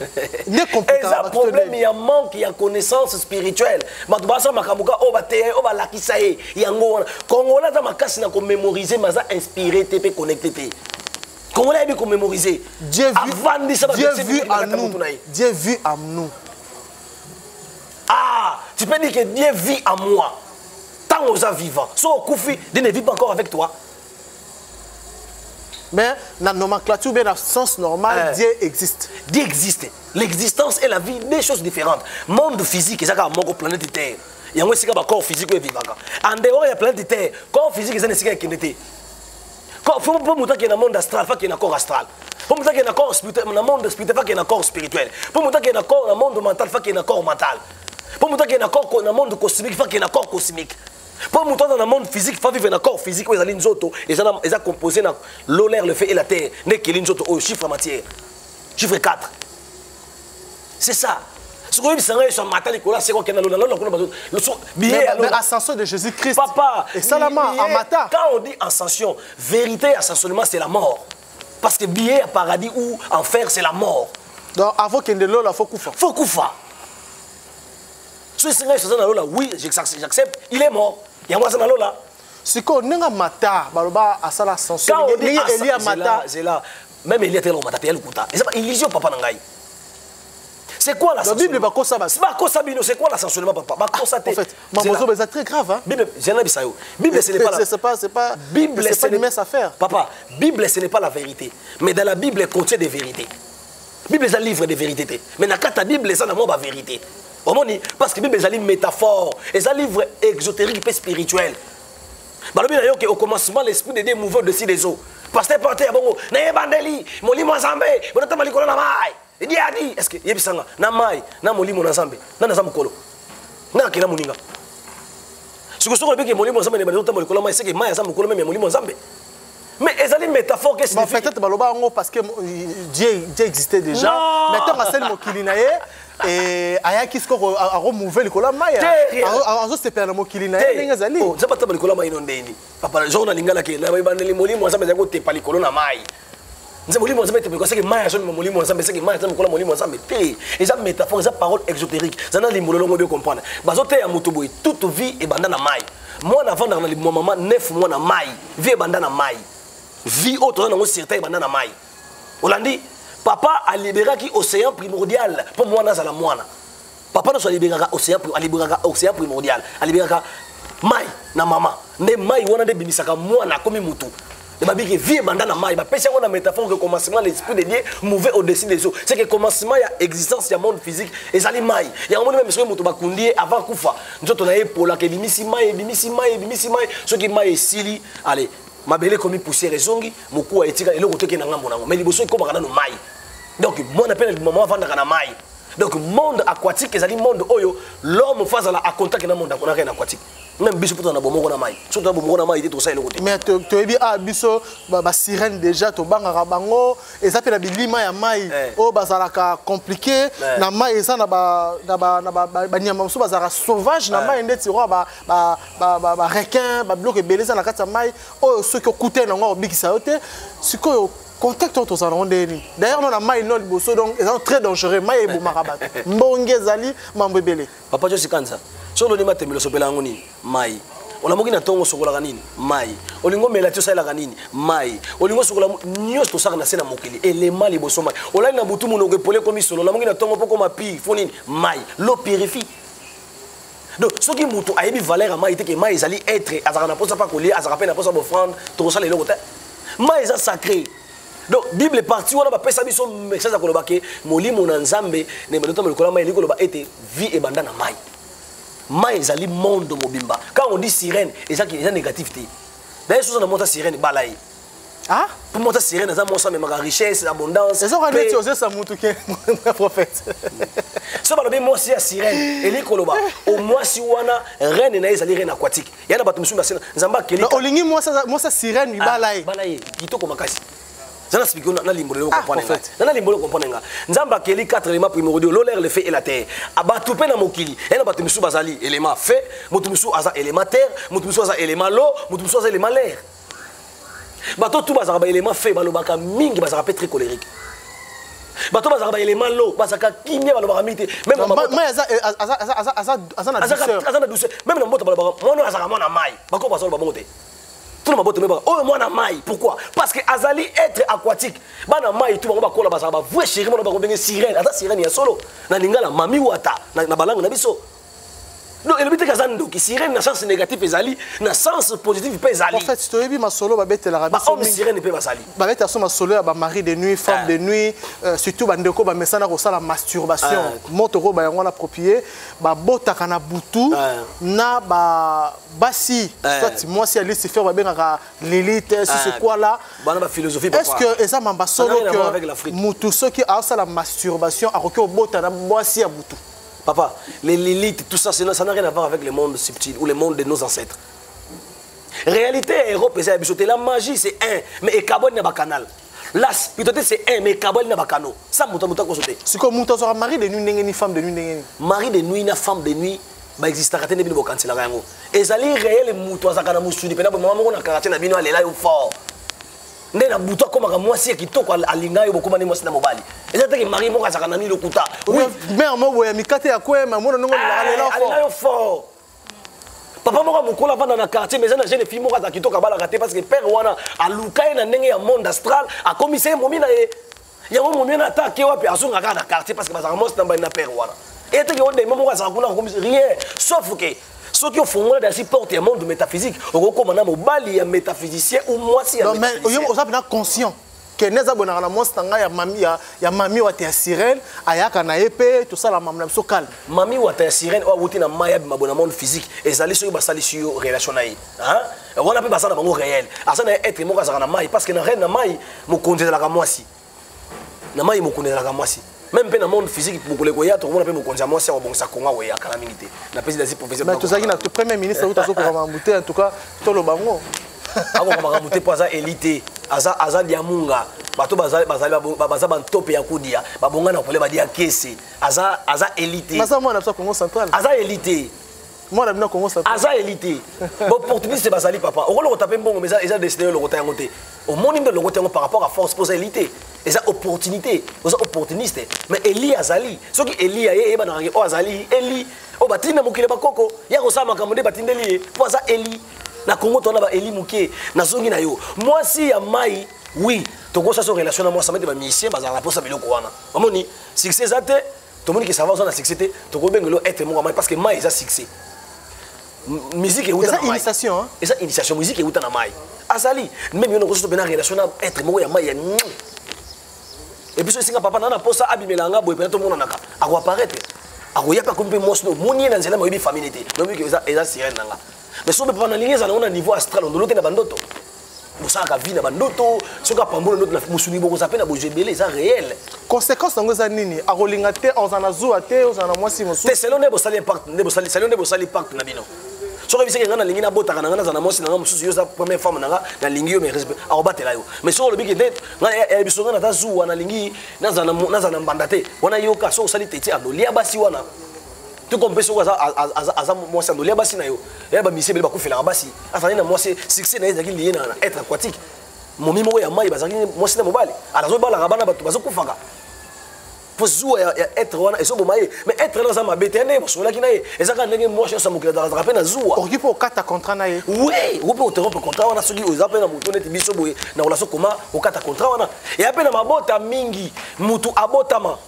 et ça problème il y a manque il y a connaissance spirituelle matubasa makamuka obate obalakisaye yango kongola za makasi na ko mémoriser maza inspiré te pe connecté te kongola bi ko mémoriser Dieu vu en nous Dieu vit en nous ah tu peux dire que Dieu vit en moi tant aux vivants so kufi Dieu ne vit pas encore avec toi Mais dans la nomenclature, dans le sens normal, Dieu existe. Dieu existe. L'existence et la vie, deux choses différentes. Monde physique, c'est comme la planète Terre. Il y a un corps physique qui est vivant. En dehors de la planète Terre, corps physique, c'est un qui est il faut montrer qu'il y a un monde astral, il y a un corps astral. Il faut montrer qu'il y a un corps spirituel, un monde spirituel, il y a un corps spirituel. Il faut montrer qu'il y a un monde mental, il y a un corps mental. Il faut montrer qu'il y a un monde cosmique, il y a un corps cosmique. Pour montrer dans le monde physique, il faut vivre dans un corps physique où ils ont composé l'eau, l'air, le feu et la terre. Chiffre matière. Chiffre 4. C'est ça. Ce qu'on dit, c'est que matin, c'est quoi l'ascension de Jésus-Christ. Papa, et ça, en matin. Quand on dit ascension, vérité, ascensionnement, c'est la mort. Parce que billet à paradis ou enfer, c'est la mort. Donc, avant qu'il y ait de l'eau, il faut koufa. Faut koufa. Si c'est là, oui, j'accepte, il est mort. Il y a moi, c'est là. Si on est en matin, à l'ascension, quand on dit c'est là. Même Elie était là, on m'a tapé le couta. C'est illusion, papa Nangaï. C'est quoi la Bible n'est pas comme ça. C'est quoi l'ascensionnement, papa? En fait, c'est très grave. Hein? Bible, ce n'est pas la Bible, c'est pas une mince affaire. Papa, Bible, ce n'est pas la vérité. Mais dans la Bible, elle contient des vérités. Bible, c'est un livre de vérité. Mais dans la Bible, c'est la vérité. Parce que la Bible, c'est une métaphore. Et c'est un livre exotérique et spirituel. Au commencement, l'esprit de Dieu mouvait au-dessus des eaux. Pasteur porté à Bongo, Naye Bandeli, Molimo Nzambe, Bonata Malikolo Namai. Il dit a dit, est-ce que Yebisanga, Namai, na Molimo Nzambe, na Nzambe Kolo, na Kina Muninga. Ce que je veux dire, que Molimo Nzambe, c'est que Maya Nzambe Kolo, mais Molimo Nzambe. Mais ils ont une métaphore qui signifie. Peut-être parce que Dieu existait déjà. Maintenant, on a celle qui et aya kisko a remouver le kola maya azo sepela na mokili na ye ndenge zali oh zaba tabali kola mai no ndeni papa jona lingala ke na bandeli molimo nzambe za ko tepali kola na mai nze molimo nzambe tepali ko seke maya jona molimo nzambe seke maya nzambe kola molimo nzambe te eza métaphore eza parole exotérique zana limololo ngo be comprendre bazo te ya mutu boy toute vie e banda na mai moi avant na limo maman 9 mois na mai vie e banda na mai vie autre na ngo certain e banda na mai olandi papa a libéré l'océan primordial pour moi dans la moine. Papa n'a libéré l'océan primordial. A libéré mai na maman. Ne mai wana de bimisaka moine comme mutu. Et ma vie vie bandana mai. Ma pêche on a métaphore que commencement l'esprit de Dieu mouvait au-dessus des eaux. C'est que commencement il y a existence, il y a monde physique et ça les mai. Il y a un moment même sur mutu bakundi avant kufa. Nous on a épaule que bimisi mai. Ce qui mai sili allez. Ma belle comme poussière et zongi, mon cou a été et le côté qui n'a pas mon mais les besoins comme on a maille. Donc, moi, on appelle le moment avant d'être maille. Donc, monde aquatique, c'est-à-dire monde oyo, l'homme face à contact avec le monde aquatique. Même biso pour na bomo na mai. Surtout na bomo na mai tout ça le côté. Mais tu es bien biso ba sirène déjà to banga bango et ça peut la bilima ya mai o bazalaka compliqué na mai eza na ba nyama so bazara sauvage na mai ndeti ro ba requin ba bloc beleza na kata mai o ceux qui coûté na ngo bikisa ote sikoyo contact entre ça rondeni. D'ailleurs on a mai non liboso donc ils sont très dangereux mai bo marabat. Mbonge zali mambebele. Papa je sikanza. Solo ni matemelo sopela ngoni mai. Olamoki na tongo sokola kanini mai. Olingo mela tio sala kanini mai. Olingo sokola nyos to saka na sena mokili. Elema liboso mai. Olani na butu muno pole komi solo. Olamoki na tongo poko mapi fonini mai. L'eau purifie. Donc ce qui mutu a ebi valeur à mai te que mai ezali être azaka na posa pa coller azaka pe na posa offrande to sala eloko te. Mai eza sacré. Donc Bible est partie on a pas pesa biso message akoloba ke molimo na nzambe ne maloto melokola mai likoloba ete vie e banda na mai. Mai ezali monde mobimba. Quand on dit sirène, c'est négativité. D'ailleurs, si on a monté sirène, balaye. Ah? Pour monter sirène, ça montre ma richesse, abondance. C'est ça qu'on a dit aux ça montre que prophète. Ça va bien moi aussi à sirène. Et les koloba. Au moins si on a reine et naïs reine aquatique. Il y a pas de monsieur Massena. Zamba keli. Au lingi moi ça sirène, balaye. Balaye. Kito comme kasi. Zana expliquer na limbolo comprendre nga. Na limbolo comprendre nga. Nzamba keli 4 éléments primordiaux, l'eau, l'air, le feu et la terre. Abatu pe na mokili. Et na batu musu bazali élément feu, mutu musu aza élément terre, mutu musu aza élément l'eau, mutu musu aza élément l'air. Bato tout bazaka ba élément feu, balobaka mingi bazaka pe très colérique. Bato bazaka ba élément l'eau, bazaka kimia balobaka mité. Même na mai aza na douceur. Même na moto balobaka mono azaka mona mai. Bako bazolo babongote. Tout le monde oh moi na mai pourquoi parce que azali être aquatique bana mai tout bango bakola basaba voué chéri mona bako benga sirène ata sirène ya solo na lingala mami wata na balango na biso non et le but est que sirène na sens négatif ezali na sens positif pe ezali en fait si tu as vu ma solo ba bête la rabi homme sirène pe basali ba bête so ma solo ya ba mari de nuit femme de nuit surtout ba ndeko ba mesana ko sala masturbation moto ko ba yango na approprié ba bota kana butu na ba basi soit moi si ali se faire ba benga l'élite si c'est quoi là bana ba philosophie papa est-ce que eza mamba solo que mutu soki a sala masturbation a ko bota na boisi ya butu. Papa, l'élite, tout ça, ça n'a rien à voir avec le monde subtil ou le monde de nos ancêtres. Réalité, Europe, c'est la magie, c'est un, mais le carbone n'est pas canal. La spiritualité, c'est un, mais le carbone n'est pas canal. Ça, c'est consulté. C'est comme Mouta sera mari de nuit, ni femme de nuit. Mari de nuit, ni femme de nuit, bah existe à côté de nous, quand c'est la rango. Et ça, les réels, Mouta, ça, quand on a moussou, dépendant de maman, on a karaté, on a bien allé là, fort. Ndé na buto comme moi si kitoko alinga yo bokoma ni moi na mobali ezata ke mari mo ka sakana ni lokuta oui mais mo boya mikate ya kwema mo ndongo la fort papa mo ka mokola vanda na quartier mais na jeune fille mo ka kitoko bala raté parce que père wana alukai na ndenge ya monde astral a commissaire momi na ye ya mo momi na attaquer wapi azunga ka na quartier parce que bazanga mos na na père wana et te ke onde mo ka sakuna commissaire rien sauf que ceux qui ont fondé dans ces portes du monde métaphysique, on recommande au bali un métaphysicien ou moi si non mais on est conscient que neza bonara moi stanga ya mami wa te sirène ayaka na épée tout ça la mamna so calme mami wa te sirène wa wuti na maya ba bona monde physique et ça les ceux ba sali sur relation na hein on a pas ça na bango réel asa na être mo ka na mai parce que na reine na mai mo konzela ka moi si na mai mo konzela ka moi si même dans le monde physique pour les goya tout le monde peut me conduire moi c'est bon ça comment ouais à calamité la présidence professeur mais tout ça qui na premier ministre ou tazo pour m'embouter en tout cas tout le bango ako ko m'embouter pour ça élité aza diamunga bato baza ban top ya kudia babonga na pole ba dia kese aza élité masa moi na ça Congo central aza élité moi na Congo central aza élité bon opportuniste c'est basali papa on le taper bon mais ça destiné le côté ngoté au monde de le côté par rapport à force pour élité et ça opportunité aux opportunistes mais Eli azali ce qui Eli aye ba na o azali Eli o batina mukile bakoko ya ko sama kamunde batindeli pour ça Eli na Congo tona ba Eli mukie na zongi na yo moi si ya mai oui to ko ça so relation na moi ça met ba mission ba za la posa biloko wana omoni succès zate to moni que ça va on a succès to ko bengelo être mo mai parce que mai ça succès musique et ça initiation et ça initiation musique et uta na mai azali même yo no ko so bena relation na être mo ya mai ya et puis si papa nana posa abimelanga boy peut-être mon naka ako apparaître ako yaka comme moi no moni na nzela moyebi famille té donc que ça sirène nanga mais so papa na ligne za na niveau astral on lote na bandoto ça ka vie na bandoto so ka pambola notre na musuni boko ça pena bojebele ça réel conséquence ngo za nini akolinga te ozana zuwa te ozana mwasi mosu te selon ne bo sali impact ne bo sali impact na bino soki biseke nga na lingi na bota kana nga na mosi na mususu yo sa première femme na lingi yo mais respect a batela yo mais so le biki net nga ya bisonga na tazuwa na lingi na zana mbandate wana yo ka so sali tete andolia basi wana tu comprends so aza mosi andolia basi na yo ya ba mise bele ba kufela basi afani na mosi succès na ezaki lié na être aquatique momi moko ya mai bazaki mosi na mobali ala zo bala bana batu bazo kufaka faut être wana eso bomaye mais être là ça m'a bêté né parce que là qui naé et ça quand ndenge moi je ça mokila dans rappel na zuwa pour qui pour kata contrat naé oui ou peut interrompre contrat wana soki aux appels na mutu net biso boye na relation comment au kata contrat wana et appel na mabota mingi mutu abotama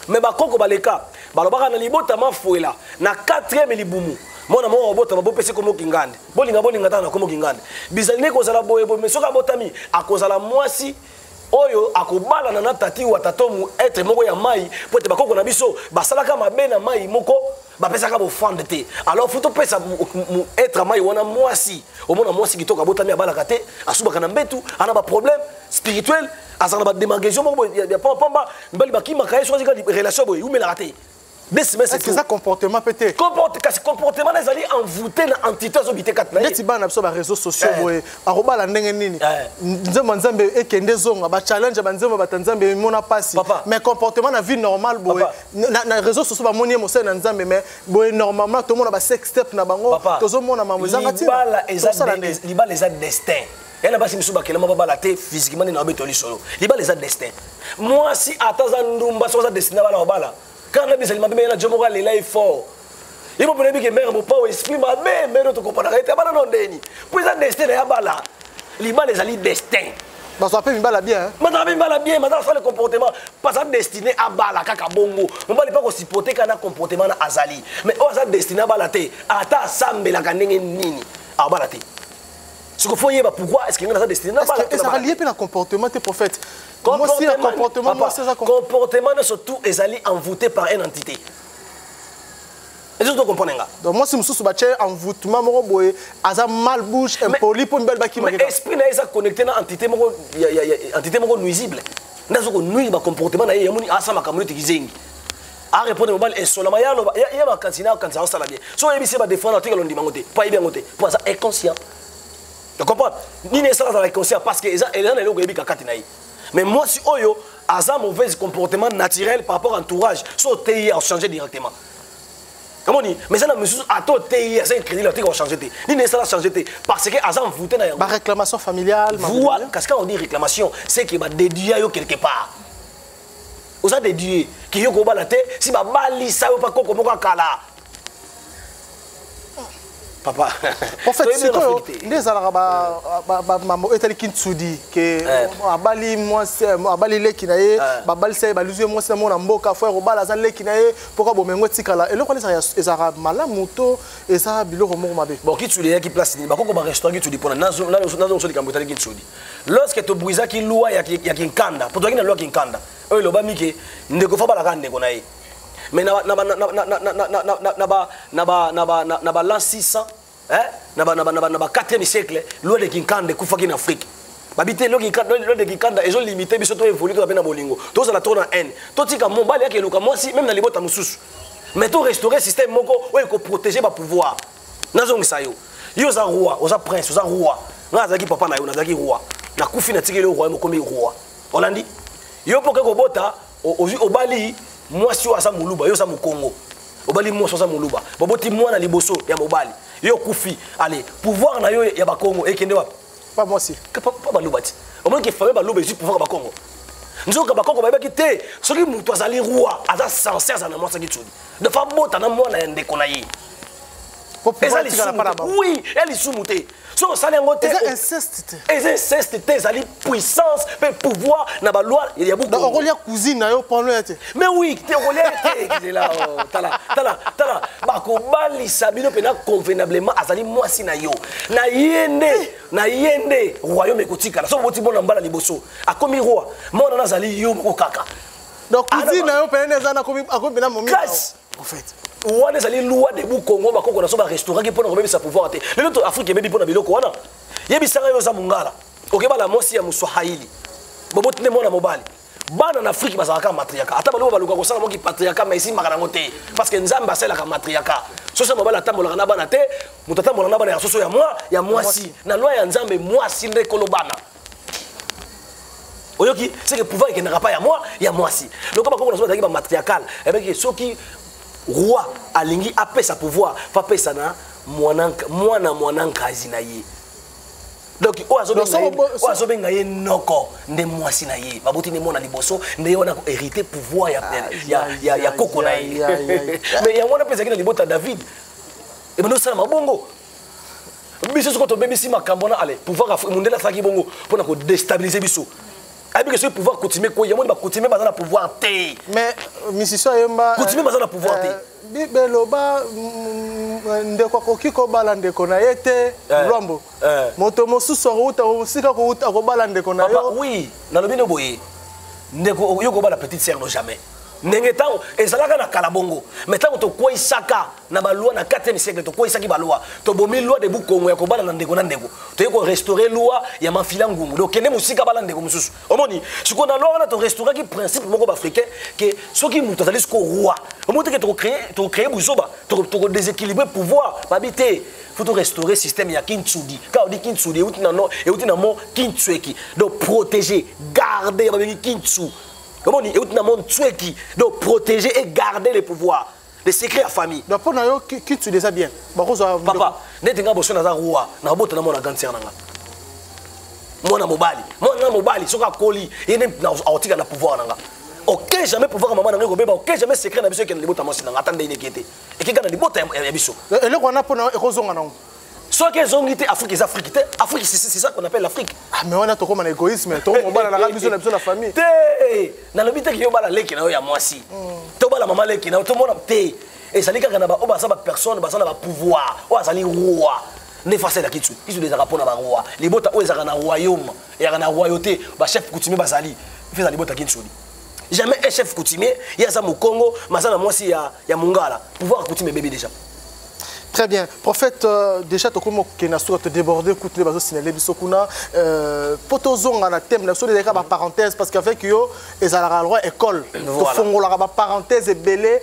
mais ba koko baleka balobaka na libotama foela na 4e libumu mona mo obotama bo pese komo kingande bolinga ta na komo kingande bizali ko zala boye mais soka botami akozala mwasi oyo akobala na tati wa tatomu être moko ya mai pote bakoko na biso basalaka mabe na mai moko bapesaka bofande te alors faut to pesa être mai wana mwasi omona mwasi kitoka botami abalaka te asubaka na mbetu ana ba problème spirituel azana ba démangeation moko ya pamba mbali bakima kaye so zika relation boye umela te. Est-ce que ça comportement peut-être comportement les alliés envoûtés dans entité zobité kat na yeti bana sur les réseaux sociaux boye arobala ndenge nini nzembo nzambe ekende zonga ba challenge ba nzembo batanzambe mona pasi mais comportement na vie normale boye na réseaux sociaux ba moni mo na nzambe mais boye normalement tout le monde ba sex step na bango tozo mona mamuzanga ti libala les destin elle basi misuba kelema baba la te physiquement na betoli solo libala les destin moi si atazandumba so za destin bala bala quand on a besoin de me dire que les là est fort il faut pas que mère mon pas esprit ma mère to comprendre était pas non deni puis ça destin ya bala liba les ali destin Parce qu'on peut me bien. Madame ça le comportement. Pas ça destiné à bala kaka bongo. On va pas supporter qu'un comportement na azali. Mais on ça destiné à balater. Ata sambe la kanenge nini. À balater. Ce qu'il faut y avoir pourquoi est-ce qu'il y a ça destiné à balater. Est-ce que ça lié à comportement des prophètes? Comportement, comportement surtout est envoûté par une entité. Est-ce que vous comprenez? Donc moi si je suis envoûtement asa mal bouche impoli pour une belle baki. Mais esprit n'est pas connecté à entité nuisible. N'a pas nuit ba comportement na yamuni asa makamuni tikizengi. A répondre mobile et solo maya no ya ba kantina kantina ça la bien. So ebi se ba défendre article on dit mangote. Pas bien ngote. Pour ça inconscient. Tu comprends? Ni ne ça dans conscient parce que les gens ne le ebi kakati na yi. Mais moi si oyo asa mauvais comportement naturel par rapport à l'entourage, so TI a changé directement. Comment dit? Mais ça n'a monsieur à toi TI c'est un crédit là tu vas changer té. Ni ne ça a changé té parce que asa envoûté na ba réclamation familiale. Voilà, parce qu'on dit réclamation, c'est que ba déduire yo quelque part. Vous avez déduit qui yo ko ba la té si ba bali ça yo pas ko ko kala. Papa. En fait, c'est quoi les arabes maman est allé kintsudi que abali moi abali le kinaye babali c'est baluzie moi c'est mon amboka frère obala za le kinaye pourquoi bo mengo tikala et le quoi les arabes malamuto et ça bilo romo mabe bon kintsudi qui place ni ba ko ba restaurant kintsudi pour nazo so di kambota kintsudi lorsque to bruisa ki loi ya kinkanda pour toi qui na loi kinkanda eux lo ba mike ndeko fa bala kande ko naye mais na l'an 600 na 4e siècle loi de Kinkanda kufaki en Afrique babité loi de Kinkanda ils ont limité biso to évoluer to na bolingo to za la tourne en haine to tika mombali yake luka moi si même na libota mususu mais to restaurer système moko oyo ko protéger ba pouvoir nazo ngisayo yo za roi oza prince oza roi nga zaki papa na yo na zaki roi na kufi na tikele roi mokomi roi olandi yo poke ko bota obali moi si oza muluba yo za mukongo obali moi oza muluba boboti moi na liboso ya mobali yo kufi allez pouvoir na yo ya bakongo ekende wapi pas moi si pas balubati au moins que famille baluba ici pouvoir bakongo nzoka bakongo ba kité soki mutu azali roi aza sincère na moi saki tsudi de fa bota na moi na ndeko na ye oui elle sumuté so sali ngote inceste ezali puissance pe pouvoir na ba loi il y a beaucoup donc on cousine na yo pendant été mais oui te rolia te là tala ba ko bali sabino pena convenablement azali mwasi na yo na yende royaume ekotika so boti bona mbala liboso akomi roi mona nazali yo ko kaka donc cousine na yo pena ezana akomi na momi en fait wana ezali loi de Congo bakoko na so ba restaurant qui pona sa pouvoir te le notre Afrique ebebi pona biloko wana yebisanga yo za mungala okeba la mosi ya muswahili boboti ne mona mobali bana na Afrique bazalaka matriarcat ata baloba baluka ko sala moki patriarcat mais ici makana ngote parce que nzamba sala ka matriarcat so ça mobali atambola na bana te mutatambola na bana ya soso ya mwasi na loi ya nzambe mwasi nde kolobana oyoki c'est que pouvoir qui n'aura pas ya mwasi donc comme on a dit matriarcal et bien soki roi alingi apesa pouvoir pa pesa na mwana kazi na ye donc oazo benga ye noko nde mwasi na ye baboti ne mona liboso nde yona ko hériter pouvoir ya koko na ye mais ya mwana pesa kina libota David et bano sala mabongo biso ko to bebisi makambo na ale pouvoir mundela saki bongo pona ko déstabiliser biso abi que ce pouvoir continuer ko yamoni ba continuer ba na pouvoir te mais misisio yemba continuer ba na pouvoir te bibeloba ndeko kokiko bala ndeko na yete lwambo moto mosusu ruta usika ko uta ko bala ndeko na yo oui na lobino boye ndeko yo ko bala petite sœur no jamais ndenge tango ezalaka na kalabongo mais tango to ko isaka na baloi na 4e siècle to ko isaki baloi to bomi loi de Bukongo ya ko bala na ndeko to yeko restaurer loi ya mafila ngungu donc kende musika bala ndeko mususu omoni siko na loi na to restaurer ki principe moko africain que soki mutu azali ko roi omote que to créer buzoba to déséquilibrer pouvoir babité faut to restaurer système ya kintsudi ka odi kintsudi euti na mo kintsueki donc protéger garder babengi kintsu. Comment on dit? Donc protéger et garder les pouvoirs, les secrets à famille. Donc pour nous, qui tu déjà bien? Papa, n'était pas besoin d'avoir roi, n'a pas besoin d'avoir cancer nanga. Moi na mobali, soka koli, et nem na article na pouvoir nanga. Ok jamais pouvoir maman nanga kobeba, ok jamais secret na biso ke na libota masi nanga, attendez inquiété. Et qui kana libota ya biso. Et le roi na pour na ekozonga nanga. soit qu'ils ont été Afrique, les Afrique, Afrique, c'est ça qu'on appelle l'Afrique. Ah, mais on a comme un égoïsme, on va la famille. Dans le but que yo bala leki na yo ya mwasi. To bala mama leki na to mona te. Et ça dit que na ba oba ça ba personne, ba ça na ba pouvoir. O ça li roi. Ne facile la kitsu. Ils ont des rapports na ba roi. Les bota o ezaka na royaume, et na royauté, ba chef coutumier bazali. Il fait ça les bota kitsu. Jamais un chef coutumier, il y a ça au Congo, mais ça na mwasi ya Mungala. Pouvoir coutumier bébé déjà. Très bien. Prophète, déjà, tu as te débordé, écoute les bases cinéma, bisokuna. Potozong en a thème, la chose des parenthèse, parce qu'avec eux, ils ont la loi école. Tu font la parenthèse et belé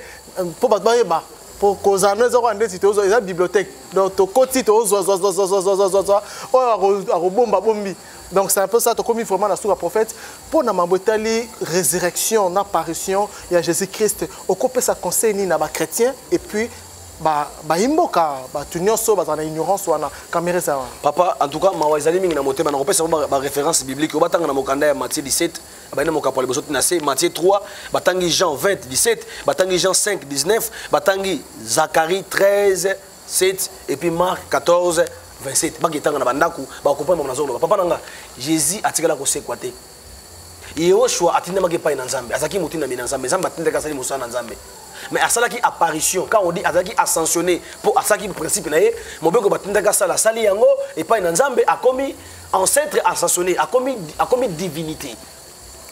pour battre pour cause en eux, ils ont une bibliothèque. Donc, tu côté, tu donc, c'est un peu ça, tu as commis vraiment la source à prophète. Pour la résurrection, l'apparition, il y a Jésus-Christ. On peut ça conseil ni na chrétien et puis imboka tunyoso bazana ignorance wana caméra ça papa en tout cas mawazali mingi na motema na kopesa ba référence biblique batanga na mokanda ya Matthieu 17 abana mokapole bosoti na se Matthieu 3 batangi Jean 20 17 batangi Jean 5 19 batangi Zacharie 13 7 et puis Marc 14 27 bakitanga na bandaku ba comprendre na zolo papa nanga Jésus atikala ko sekwate Yoshua atinda makepa na Nzambe azaki mutina mina Nzambe Nzambe atinda kasali musana Nzambe. Mais à ça qui apparition, quand on dit à ça qui ascensionné, pour à ça qui principe naé, mon bego batindaka sala sali yango et pas une Nzambe a commis ancêtre ascensionné, a commis divinité.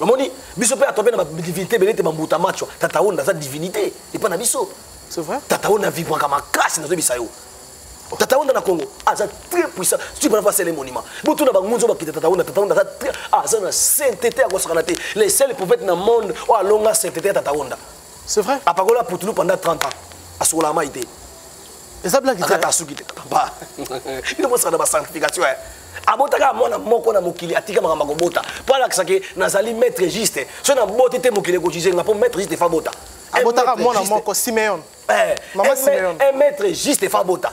On dit biso pe a tombé dans la divinité benete bambuta macho, tataona za divinité et pas na biso. C'est vrai? Tataona vivre comme casse na bisayo. Tataona na Congo, ah ça très puissant. Tu peux pas faire les monuments. Botu na bangunzo bakita tataona ça très ça na sainteté à kosakanate. Les seuls prophètes dans le monde ou alonga sainteté tataona. C'est vrai? À Pagola pour tout pendant 30 ans. À Soulama été. Et ça blague. À Suki. Papa. Il ne peut pas de sanctification. Abotaka mona moko na mokili atika makamba kobota. Pour la que nazali maître juste. So na bote te mokili ko jize ngapo maître juste fa bota. Abotaka mona moko Simeon. Maman Simeon. Un maître juste fa bota.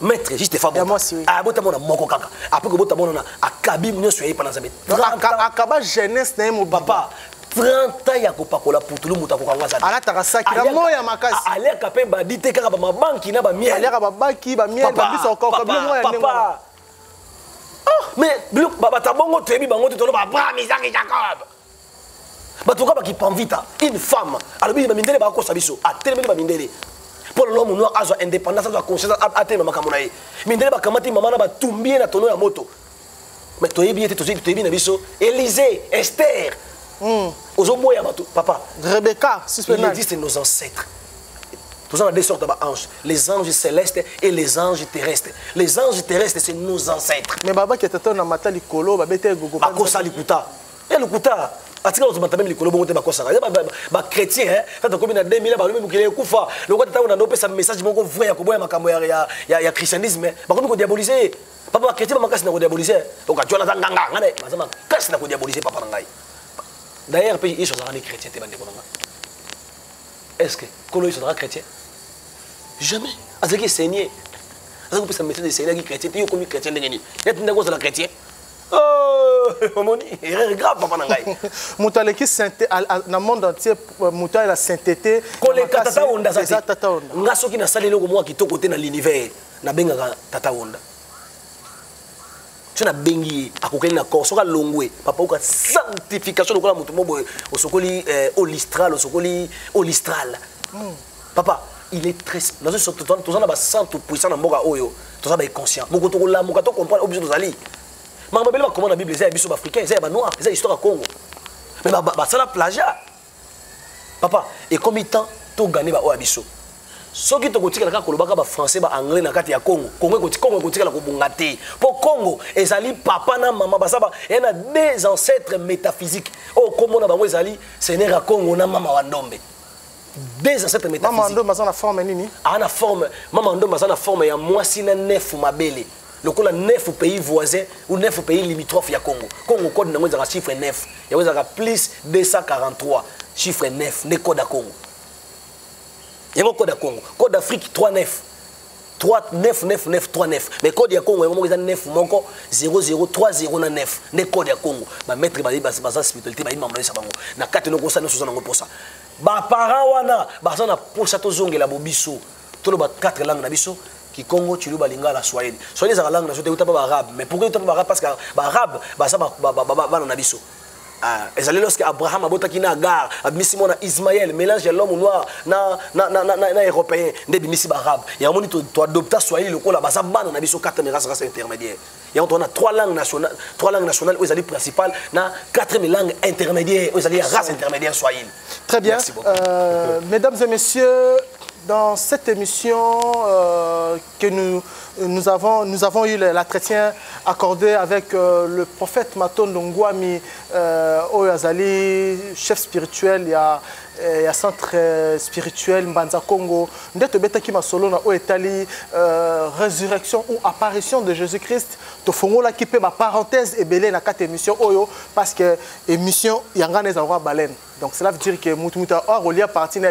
Maître juste fa bota. Abota mona moko kaka. Après que bota mona akabi munyo soye pendant ça. Akaba jeunesse na mo papa. 30 ans ya kopakola pour tout le monde akokanga za. Ala takasaki la moya makasi. Ale kapé ba dité kaka ba banki na ba miel. Ale ka ba banki ba miel ba biso encore comme moya ndenge. Papa. Mais ba tabongo tebi bango tolo ba Isaac Jacob. Ba toka ba ki panvita une femme. Alors bi ba mindele ba ko sabiso. A tellement ba mindele. Pour l'homme noir a sa indépendance a conscience a tellement makamona ye. Mindele ba kamati mama na ba tumbie na tono ya moto. Mais toyebi ete toyebi na biso Élisée, Esther. Papa, Rebecca, il existe nos ancêtres. Nous avons deux sortes d'anges, les anges célestes et les anges terrestres. Les anges terrestres, c'est nos ancêtres. Mais Baba qui était un amateur likolo, babete gogo. Bakosa likuta. Et likuta. Atika nous matame likolo bongote bakosa. Ba chrétien hein, ça te combien 2000 ba lui mukile kufa. Le ko tata on a un message moko vrai ya koboya makambo ya christianisme. Ba ko diaboliser. Papa chrétien makasi na ko diaboliser. Donc tu as la nganga ngane, bazama kasi na ko diaboliser papa ngai. D'ailleurs, ils sont chrétiens. Est-ce que Kolo sera chrétien? Jamais. Est-ce qu'il est saigné? Est-ce que ça me des seigneurs qui chrétien? Tu es comme chrétien de Guinée. Il y a une chose la chrétien. Oh, mon erreur grave, papa Nangai. Moutaleki sainteté, dans le monde entier, Mouta la sainteté. Kole Tata Onda, c'est ça. Tata Onda. Ngaso qui n'a salé le moi qui est côté dans l'univers. Na benga Tata Onda. Tu as bengi à côté na corps soka longwe papa oka sanctification lokola mutu mobo osokoli olistral osokoli olistral papa il est très dans ce tout ça na ba centre puissant na mboka oyo tout ça ba conscient beaucoup to la moka to comprendre obiso tozali mama bele ba comment la bible c'est biso africain c'est ba noir c'est histoire à Congo mais ba ça la plagiat papa et combien de temps to gagner ba o abiso soki to kotika la kolobaka ba français ba anglais na kati ya Congo Congo kotika la kobunga te pour Congo ezali papa na mama basaba et na des ancêtres métaphysiques o komo na bango ezali seigneur Congo na mama Wandombe des ancêtres métaphysiques mama Wandombe ça na forme nini ana forme mama Wandombe ça na forme ya mwasi na nef mabele lokola 9 pays voisins ou 9 pays limitrophes ya Congo Congo code na ngeza chiffre 9 ya weza plus 243 chiffre 9 ne code ya Congo. Il y a un code à Congo. Code d'Afrique 39. 3999 39. Mais code à Congo, il y a 9 monko 003009. Ne code à Congo. Ma maître ba basa spiritualité ba imamna sa bango. Na kate no kosa no soza ngo posa. Ba parents wana ba za na posa to zongela bobiso. To lo ba 4 langues na biso qui Congo tu lu balinga la Swahili Swahili za langue nationale pas arabe mais pourquoi tu pas arabe parce que arabe ba ça ba na biso ezali lorsque Abraham abotaki na Agar abimisi mona Ismaël mélange de l'homme noir na européen nde bimisi ba arabe ya moni to adopter Swahili lokola ba ça bana na biso quatre races intermédiaires et on a trois langues nationales où ezali principales na quatre langues intermédiaires où ezali race intermédiaire Swahili. Très bien. Mesdames et messieurs, dans cette émission que nous avons eu l'entretien accordé avec le prophète Maton Longwami Oyazali, chef spirituel, il y a centre spirituel Mbanza Congo. Ndete beta ki masolo na Oetali résurrection ou apparition de Jésus-Christ. To fongola ki pe ma parenthèse et belé na quatre émissions oyo parce que émission yangane za roi baleine. Donc cela veut dire que mututa or olia parti na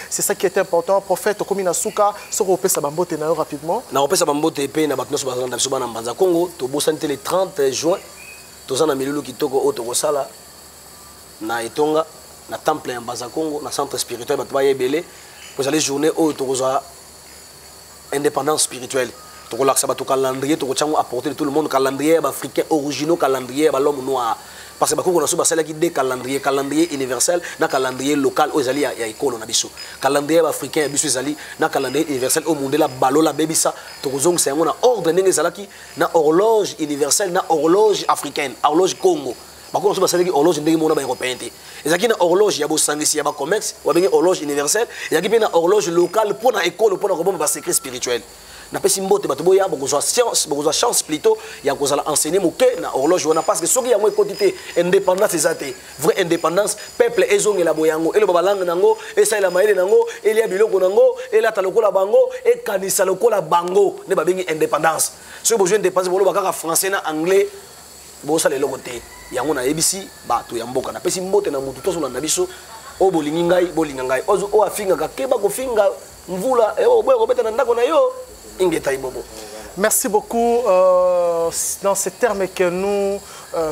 c'est ça qui est important. Prophète Okomi Nasuka so ko pesa bambote na yo rapidement. Na pesa bambote pe na baknoso bazanda biso bana Mbanza Congo to bosante le 30 juin tozana milulu kitoko oto sala na etonga na temple ya Mbanza Congo na centre spirituel bato bayebele pour aller journée au tokoza indépendance spirituelle tokola ça bato calendrier tokochango apporter tout le monde calendrier africain originaux calendrier ba l'homme noir parce que bakoko na so basala ki des calendrier universel na calendrier local aux ali ya ekolo na biso calendrier africain biso ezali na calendrier universel au monde la balola bebisa tokozong c'est na ordre ndenge ezalaki na horloge universelle na horloge africaine horloge Congo bakoko so basala ki horloge ndenge mona ba européen te ezaki na horloge ya bosangisi ya ba commerce wa bengi horloge universelle ezaki pe na horloge locale pour na école pour na robomba ba secret spirituel na pesi mbote bato boya bokozwa science bokozwa chance plutôt ya kozala enseigner moke na horloge wana parce que soki yango ekotité indépendance ezate vraie indépendance peuple ezongela boyango eloba balangue nango esalela mayele nango elia biloko nango elata lokola bango ekanisa lokola bango ne babengi indépendance soki bozwi indépendance boloba kaka français na anglais bosala eloko te yango na yebisi bato ya mboka na pesi mbote na mutu tozolanda biso o bolingi ngai bolinga ngai o afingaka keba kofinga mvula boya kobeta na ndako na yo. Merci beaucoup. Dans ces termes que nous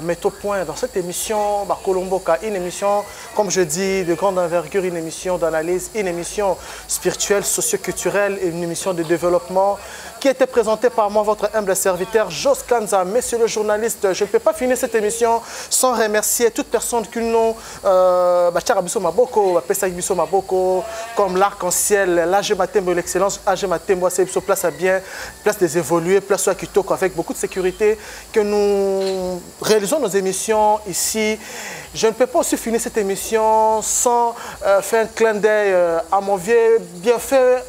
mettons au point dans cette émission, Colomboka, une émission, comme je dis, de grande envergure, une émission d'analyse, une émission spirituelle, socio-culturelle, une émission de développement qui était présentée par moi, votre humble serviteur, Jos Kanza. Monsieur le journaliste, je ne peux pas finir cette émission sans remercier toute personne qui nous comme l'arc-en-ciel, l'AG Matembo, l'excellence, AG Matembo, c'est place à bien, place des évolués, place à Kitoko, avec beaucoup de sécurité, que nous réalisons nos émissions ici. Je ne peux pas aussi finir cette émission sans faire un clin d'œil à mon vieux bienfait,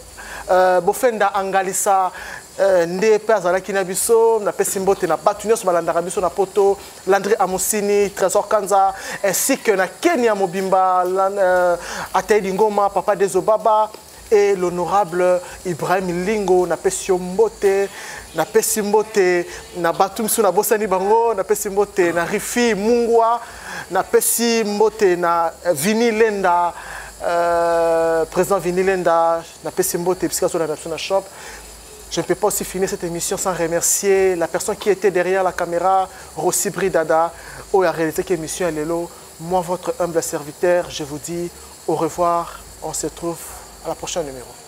Bofenda Angalisa, Nde Père Zalaki Nabiso, na Pesimbote na Batunios Balandara Biso na Poto, Landry Amosini, Trésor Kanza, ainsi que na Kenya Mobimba, Ataïdi Ngoma, Papa Dezobaba et l'honorable Ibrahim Lingo, na Pesimbote, na Batumsu na Bosani Bango, na Pesimbote na Rifi Mungwa, na Pesimbote na Vini Lenda, président Vini Lenda, na Pesimbote, Psychiatre de la Nation Shop. Je ne peux pas aussi finir cette émission sans remercier la personne qui était derrière la caméra, Rossi Bridada, où a réalisé cette émission. Moi, votre humble serviteur, je vous dis au revoir. On se retrouve à la prochaine numéro.